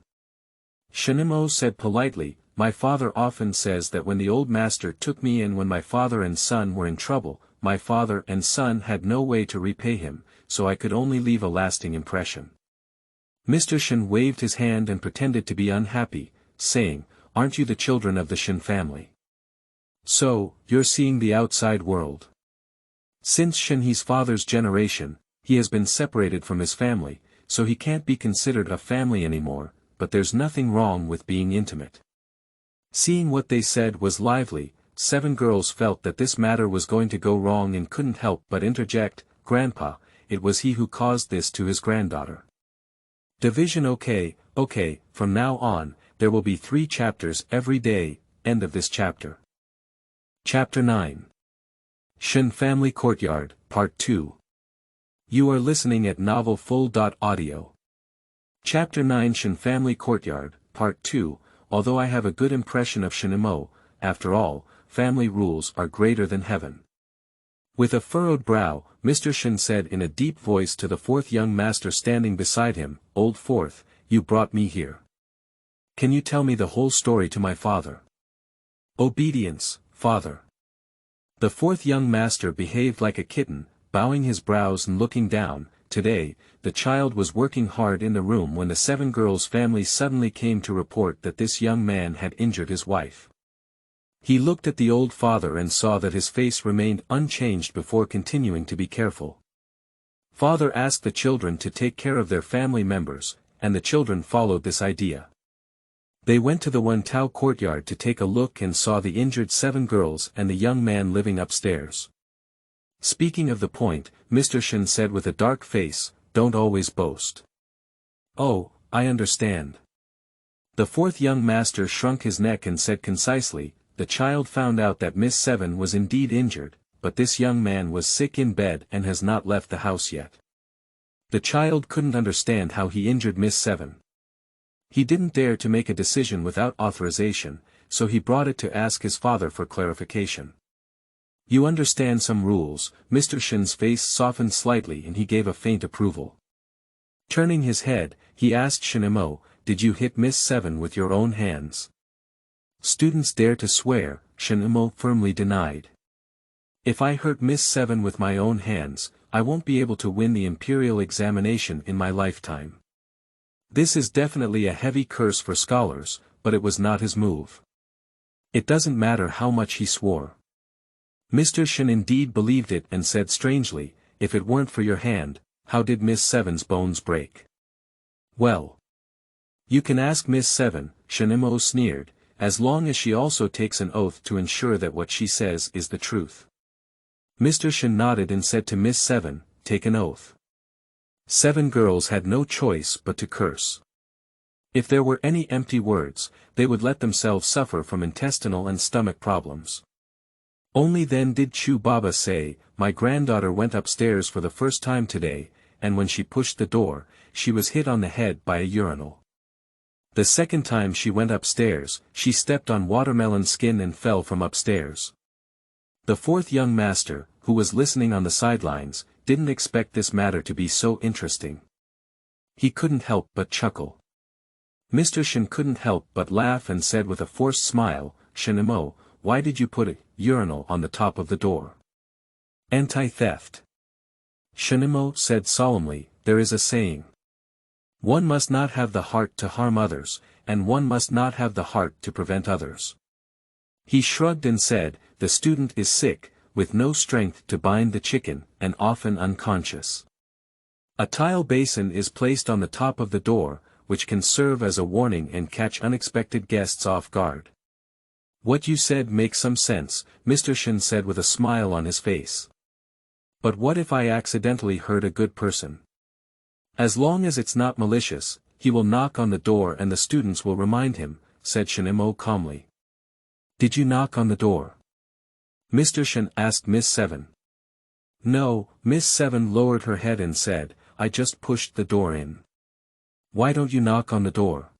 Shenimo said politely, my father often says that when the old master took me in when my father and son were in trouble, my father and son had no way to repay him, so I could only leave a lasting impression. Mr. Shen waved his hand and pretended to be unhappy, saying, aren't you the children of the Shen family? So, you're seeing the outside world. Since Shenhe's father's generation, he has been separated from his family, so he can't be considered a family anymore, but there's nothing wrong with being intimate. Seeing what they said was lively, 7 girls felt that this matter was going to go wrong and couldn't help but interject, Grandpa, it was he who caused this to his granddaughter. Division okay, from now on, there will be 3 chapters every day, end of this chapter. Chapter 9. Shen Family Courtyard, Part 2. You are listening at novelfull.audio. Chapter 9 Shen Family Courtyard, Part 2. Although I have a good impression of Shenimo, after all, family rules are greater than heaven. With a furrowed brow, Mr. Shen said in a deep voice to the 4th young master standing beside him, Old 4th, you brought me here. Can you tell me the whole story to my father? Obedience, father. The 4th young master behaved like a kitten, bowing his brows and looking down. Today, the child was working hard in the room when the 7 girls' family suddenly came to report that this young man had injured his wife. He looked at the old father and saw that his face remained unchanged before continuing to be careful. Father asked the children to take care of their family members, and the children followed this idea. They went to the Wentao courtyard to take a look and saw the injured 7 girls and the young man living upstairs. Speaking of the point, Mr. Shen said with a dark face, don't always boast. Oh, I understand. The 4th young master shrunk his neck and said concisely, the child found out that Miss 7 was indeed injured, but this young man was sick in bed and has not left the house yet. The child couldn't understand how he injured Miss 7. He didn't dare to make a decision without authorization, so he brought it to ask his father for clarification. You understand some rules. Mr. Shen's face softened slightly and he gave a faint approval. Turning his head, he asked Shenimo, did you hit Miss 7 with your own hands? Students dare to swear, Shenimo firmly denied. If I hurt Miss 7 with my own hands, I won't be able to win the imperial examination in my lifetime. This is definitely a heavy curse for scholars, but it was not his move. It doesn't matter how much he swore. Mr. Shen indeed believed it and said strangely, if it weren't for your hand, how did Miss 7's bones break? Well. You can ask Miss 7, Shenimo sneered, as long as she also takes an oath to ensure that what she says is the truth. Mr. Shen nodded and said to Miss 7, take an oath. 7 girls had no choice but to curse. If there were any empty words, they would let themselves suffer from intestinal and stomach problems. Only then did Chu Baba say, my granddaughter went upstairs for the first time today, and when she pushed the door, she was hit on the head by a urinal. The second time she went upstairs, she stepped on watermelon skin and fell from upstairs. The 4th young master, who was listening on the sidelines, didn't expect this matter to be so interesting. He couldn't help but chuckle. Mr. Shen couldn't help but laugh and said with a forced smile, Shenimo, why did you put a urinal on the top of the door? Anti-theft. Shenimo said solemnly, there is a saying. One must not have the heart to harm others, and one must not have the heart to prevent others. He shrugged and said, the student is sick, with no strength to bind the chicken, and often unconscious. A tile basin is placed on the top of the door, which can serve as a warning and catch unexpected guests off guard. What you said makes some sense, Mr. Shen said with a smile on his face. But what if I accidentally hurt a good person? As long as it's not malicious, he will knock on the door and the students will remind him, said Shenimo calmly. Did you knock on the door? Mr. Shen asked Miss 7. No, Miss 7 lowered her head and said, I just pushed the door in. Why don't you knock on the door?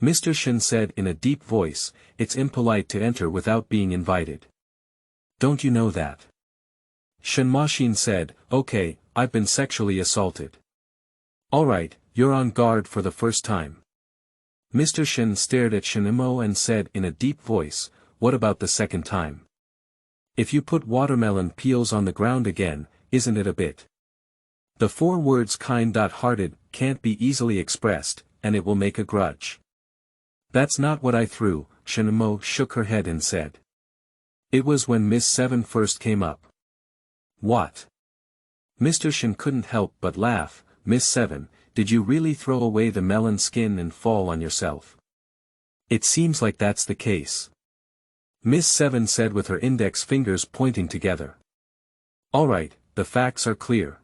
Mr. Shen said in a deep voice, it's impolite to enter without being invited. Don't you know that? Shen Maxin said, okay, I've been sexually assaulted. Alright, you're on guard for the first time. Mr. Shen stared at Shenimo and said in a deep voice, "What about the second time? If you put watermelon peels on the ground again, isn't it a bit?" The 4 words kind-hearted can't be easily expressed, and it will make a grudge. "That's not what I threw," Shenimo shook her head and said. "It was when Miss Seven first came up." "What?" Mr. Shen couldn't help but laugh. "Miss Seven, did you really throw away the melon skin and fall on yourself?" "It seems like that's the case," Miss Seven said with her index fingers pointing together. "All right, the facts are clear,"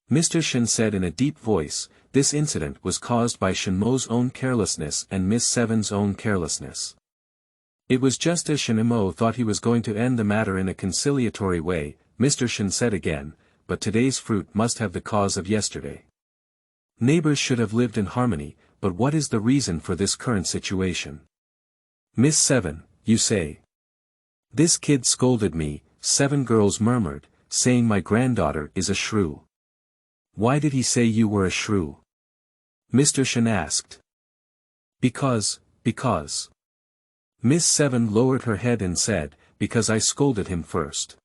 Mr. Shen said in a deep voice. "This incident was caused by Shenmo's own carelessness and Miss Seven's own carelessness. It was just as Shenmo thought he was going to end the matter in a conciliatory way," Mr. Shen said again, "but today's fruit must have the cause of yesterday. Neighbors should have lived in harmony, but what is the reason for this current situation?" "Miss Seven, you say?" "This kid scolded me," 7 girls murmured, "saying my granddaughter is a shrew." "Why did he say you were a shrew?" Mr. Shen asked. Because. Miss Seven lowered her head and said, "Because I scolded him first."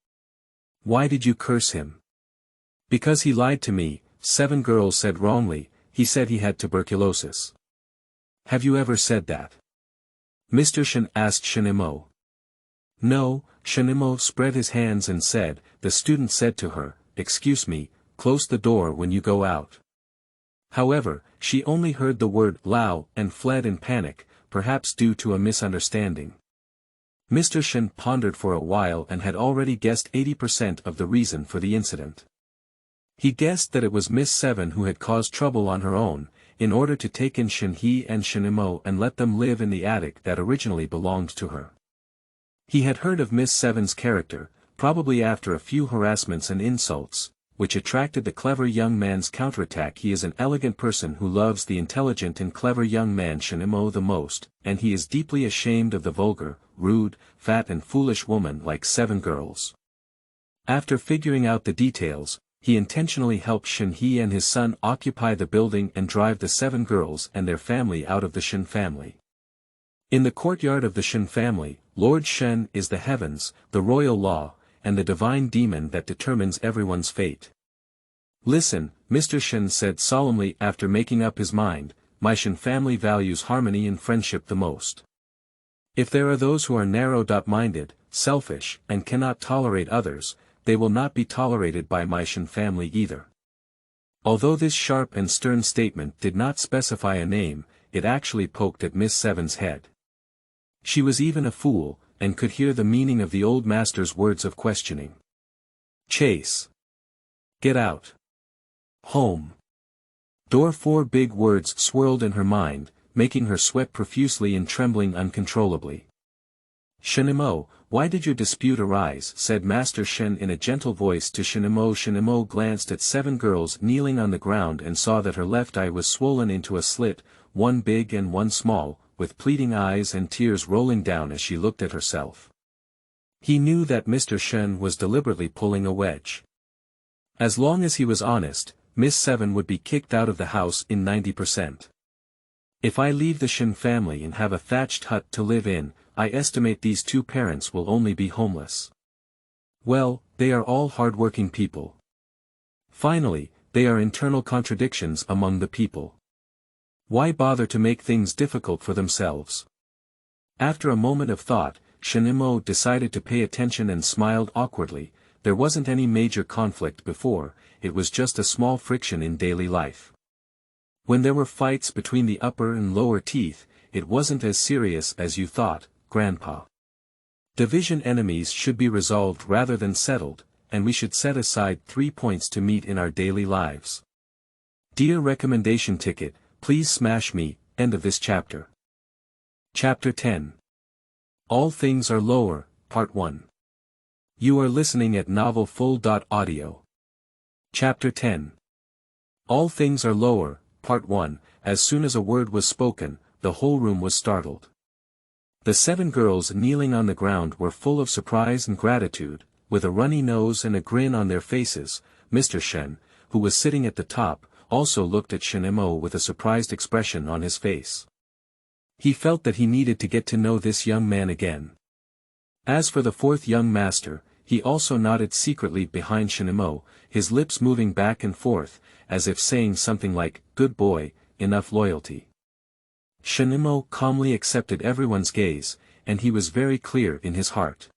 "Why did you curse him?" "Because he lied to me," 7 girls said wrongly. "He said he had tuberculosis." "Have you ever said that?" Mr. Shen asked Shenimo. "No," Shenimo spread his hands and said, "The student said to her, 'Excuse me, close the door when you go out.' However, she only heard the word 'Lao' and fled in panic, perhaps due to a misunderstanding." Mr. Shen pondered for a while and had already guessed 80% of the reason for the incident. He guessed that it was Miss Seven who had caused trouble on her own, in order to take in Shen-He and Shenimo and let them live in the attic that originally belonged to her. He had heard of Miss Seven's character, probably after a few harassments and insults, which attracted the clever young man's counterattack. He is an elegant person who loves the intelligent and clever young man Shenimo the most, and he is deeply ashamed of the vulgar, rude, fat and foolish woman like 7 girls. After figuring out the details, he intentionally helped Shen-He and his son occupy the building and drive the 7 girls and their family out of the Shen family. In the courtyard of the Shen family, Lord Shen is the heavens, the royal law, and the divine demon that determines everyone's fate. "Listen," Mr. Shen said solemnly after making up his mind, "my Shen family values harmony and friendship the most. If there are those who are narrow-minded, selfish, and cannot tolerate others, they will not be tolerated by my Shen family either." Although this sharp and stern statement did not specify a name, it actually poked at Miss Seven's head. She was even a fool, and could hear the meaning of the old master's words of questioning. "Chase. Get out. Home. Door." 4 big words swirled in her mind, making her sweat profusely and trembling uncontrollably. "Shenimo, why did your dispute arise?" said Master Shen in a gentle voice to Shenimo. Shenimo glanced at 7 girls kneeling on the ground and saw that her left eye was swollen into a slit, one big and one small, with pleading eyes and tears rolling down as she looked at herself. He knew that Mr. Shen was deliberately pulling a wedge. As long as he was honest, Miss Seven would be kicked out of the house in 90%. "If I leave the Shen family and have a thatched hut to live in, I estimate these 2 parents will only be homeless. Well, they are all hard-working people. Finally, they are internal contradictions among the people. Why bother to make things difficult for themselves?" After a moment of thought, Shenimo decided to pay attention and smiled awkwardly. There wasn't any major conflict before, it was just a small friction in daily life. When there were fights between the upper and lower teeth, it wasn't as serious as you thought, Grandpa. Division enemies should be resolved rather than settled, and we should set aside 3 points to meet in our daily lives. Dear recommendation ticket, please smash me. End of this chapter. Chapter 10. All Things Are Lower, Part 1. You are listening at novelfull.audio. Chapter 10. All Things Are Lower, Part 1. As soon as a word was spoken, the whole room was startled. The 7 girls kneeling on the ground were full of surprise and gratitude, with a runny nose and a grin on their faces. Mr. Shen, who was sitting at the top, also looked at Shenimo with a surprised expression on his face. He felt that he needed to get to know this young man again. As for the fourth young master, he also nodded secretly behind Shen, his lips moving back and forth, as if saying something like, "Good boy, enough loyalty." Shen calmly accepted everyone's gaze, and he was very clear in his heart.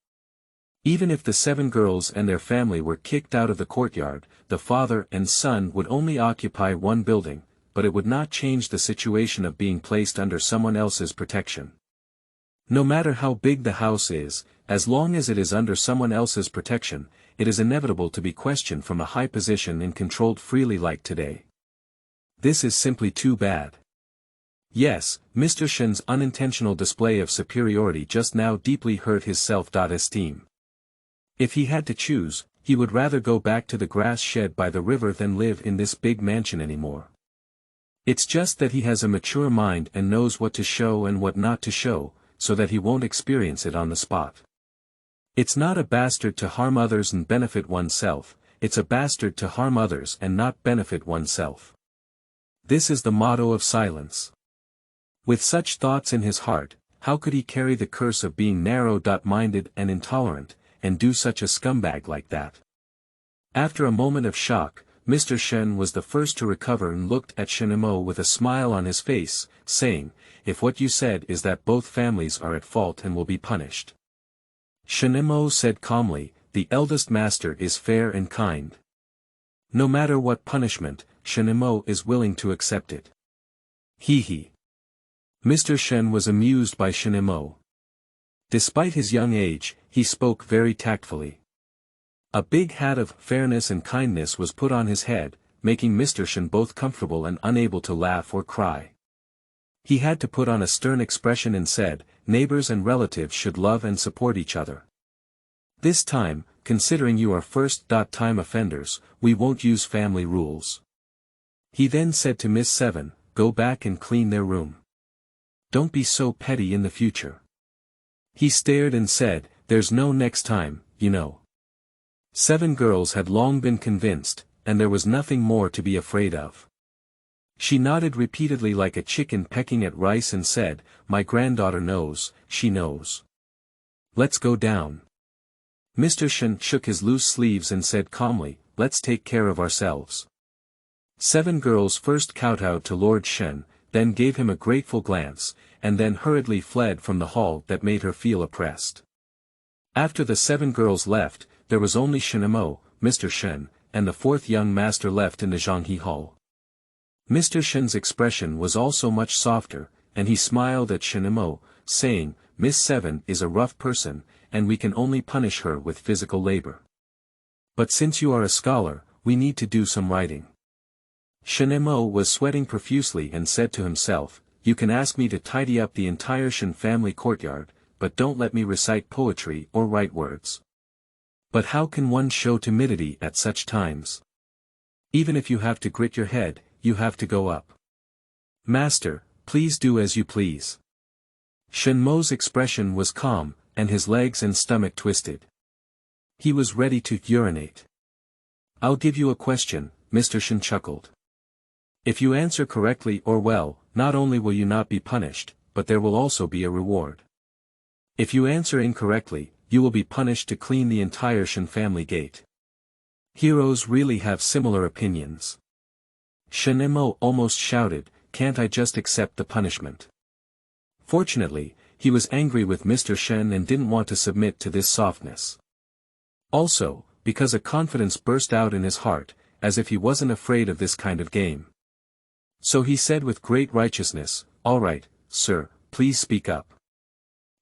Even if the 7 girls and their family were kicked out of the courtyard, the father and son would only occupy one building, but it would not change the situation of being placed under someone else's protection. No matter how big the house is, as long as it is under someone else's protection, it is inevitable to be questioned from a high position and controlled freely like today. This is simply too bad. Yes, Mr. Shen's unintentional display of superiority just now deeply hurt his self-esteem. If he had to choose, he would rather go back to the grass shed by the river than live in this big mansion anymore. It's just that he has a mature mind and knows what to show and what not to show, so that he won't experience it on the spot. It's not a bastard to harm others and benefit oneself, it's a bastard to harm others and not benefit oneself. This is the motto of silence. With such thoughts in his heart, how could he carry the curse of being narrow-minded and intolerant, and do such a scumbag like that? After a moment of shock, Mr. Shen was the first to recover and looked at Shen with a smile on his face, saying, "If what you said is that both families are at fault and will be punished." Shen said calmly, "The eldest master is fair and kind. No matter what punishment, Shen is willing to accept it." He. Mr. Shen was amused by Shen. Despite his young age, he spoke very tactfully. A big hat of fairness and kindness was put on his head, making Mr. Shen both comfortable and unable to laugh or cry. He had to put on a stern expression and said, "Neighbors and relatives should love and support each other. This time, considering you are first-time offenders, we won't use family rules." He then said to Miss 7, "Go back and clean their room. Don't be so petty in the future." He stared and said, "There's no next time, you know." 7 girls had long been convinced, and there was nothing more to be afraid of. She nodded repeatedly like a chicken pecking at rice and said, "My granddaughter knows, she knows. Let's go down." Mr. Shen shook his loose sleeves and said calmly, "Let's take care of ourselves." 7 girls first kowtowed to Lord Shen, then gave him a grateful glance, and then hurriedly fled from the hall that made her feel oppressed. After the 7 girls left, there was only Shen, Mr. Shen, and the 4th young master left in the Zhanghe Hall. Mr. Shen's expression was also much softer, and he smiled at Shen, saying, "Miss 7 is a rough person, and we can only punish her with physical labor. But since you are a scholar, we need to do some writing." Shen was sweating profusely and said to himself, "You can ask me to tidy up the entire Shen family courtyard, but don't let me recite poetry or write words." But how can one show timidity at such times? Even if you have to grit your head, you have to go up. "Master, please do as you please." Shenmo's expression was calm, and his legs and stomach twisted. He was ready to urinate. "I'll give you a question," Mr. Shen chuckled. "If you answer correctly or well, not only will you not be punished, but there will also be a reward. If you answer incorrectly, you will be punished to clean the entire Shen family gate." Heroes really have similar opinions. Shen almost shouted, "Can't I just accept the punishment?" Fortunately, he was angry with Mr. Shen and didn't want to submit to this softness. Also, because a confidence burst out in his heart, as if he wasn't afraid of this kind of game. So he said with great righteousness, "All right, sir, please speak up."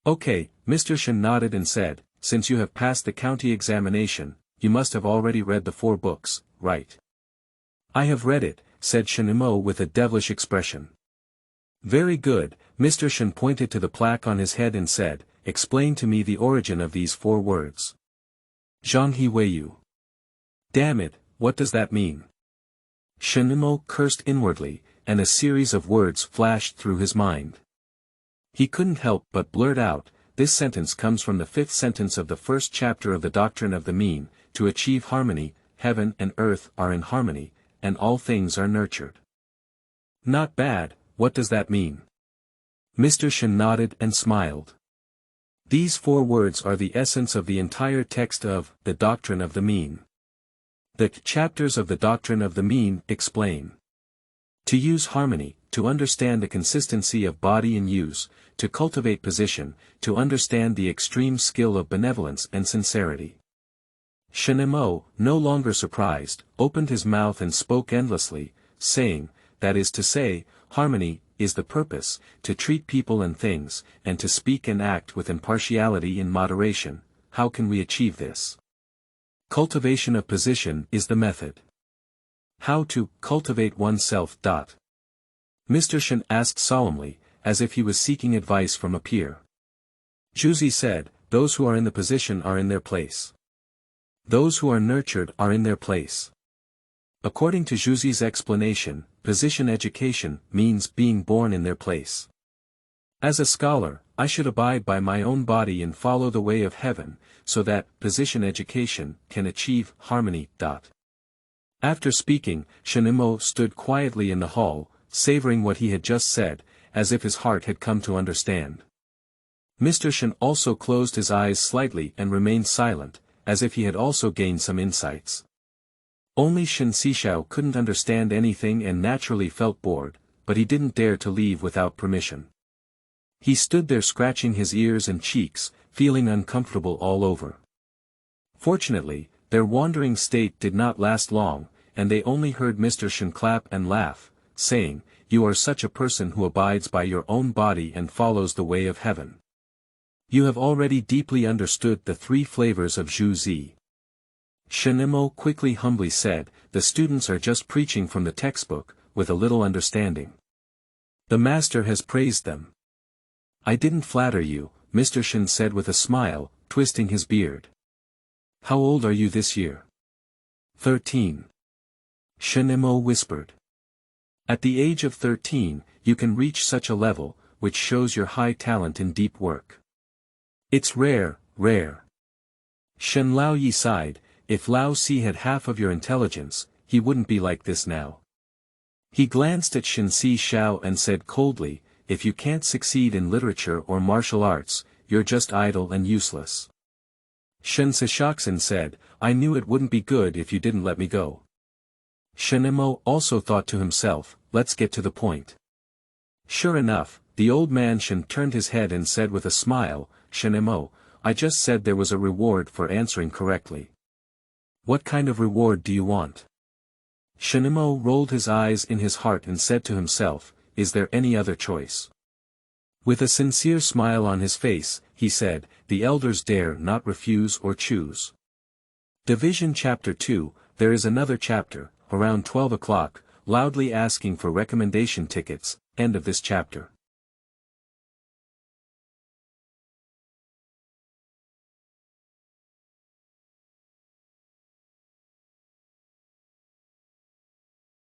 "Okay," Mr. Shen nodded and said, "Since you have passed the county examination, you must have already read the 4 books, right?" "I have read it," said Shen with a devilish expression. "Very good," Mr. Shen pointed to the plaque on his head and said, "Explain to me the origin of these 4 words. Zhanghe Weiyu. Damn it, what does that mean?" Shen cursed inwardly, and a series of words flashed through his mind. He couldn't help but blurt out, "This sentence comes from the 5th sentence of the 1st chapter of the Doctrine of the Mean. To achieve harmony, heaven and earth are in harmony, and all things are nurtured." Not bad, what does that mean? Mr. Shen nodded and smiled. These 4 words are the essence of the entire text of The Doctrine of the Mean. The chapters of The Doctrine of the Mean explain. To use harmony, to understand the consistency of body in use, to cultivate position, to understand the extreme skill of benevolence and sincerity. Shen, no longer surprised, opened his mouth and spoke endlessly, saying, that is to say, harmony is the purpose, to treat people and things, and to speak and act with impartiality in moderation. How can we achieve this? Cultivation of position is the method. How to cultivate oneself. Mr. Shen asked solemnly, as if he was seeking advice from a peer. Juzi said, those who are in the position are in their place. Those who are nurtured are in their place. According to Juzi's explanation, position education means being born in their place. As a scholar, I should abide by my own body and follow the way of heaven, so that position education can achieve harmony. After speaking, Shen stood quietly in the hall, savoring what he had just said, as if his heart had come to understand. Mr. Shen also closed his eyes slightly and remained silent, as if he had also gained some insights. Only Shen Sishao couldn't understand anything and naturally felt bored, but he didn't dare to leave without permission. He stood there scratching his ears and cheeks, feeling uncomfortable all over. Fortunately, their wandering state did not last long, and they only heard Mr. Shen clap and laugh, saying, "You are such a person who abides by your own body and follows the way of heaven. You have already deeply understood the 3 flavors of Zhu Zi." Shen quickly humbly said, "The students are just preaching from the textbook, with a little understanding. The master has praised them." "I didn't flatter you," Mr. Shen said with a smile, twisting his beard. "How old are you this year?" 13. Shen whispered. "At the age of 13, you can reach such a level, which shows your high talent in deep work. It's rare." Shen Laoyi sighed. "If Lao Si had half of your intelligence, he wouldn't be like this now." He glanced at Shen Sishao and said coldly, "If you can't succeed in literature or martial arts, you're just idle and useless." Shen Sishaksen said, "I knew it wouldn't be good if you didn't let me go." Shen also thought to himself, "Let's get to the point." Sure enough, the old man Shen turned his head and said with a smile, "Shen, I just said there was a reward for answering correctly." "What kind of reward do you want?" Shen rolled his eyes in his heart and said to himself, "Is there any other choice?" With a sincere smile on his face, he said, "The elders dare not refuse or choose." Division Chapter 2, there is another chapter, around 12 o'clock, loudly asking for recommendation tickets. End of this chapter.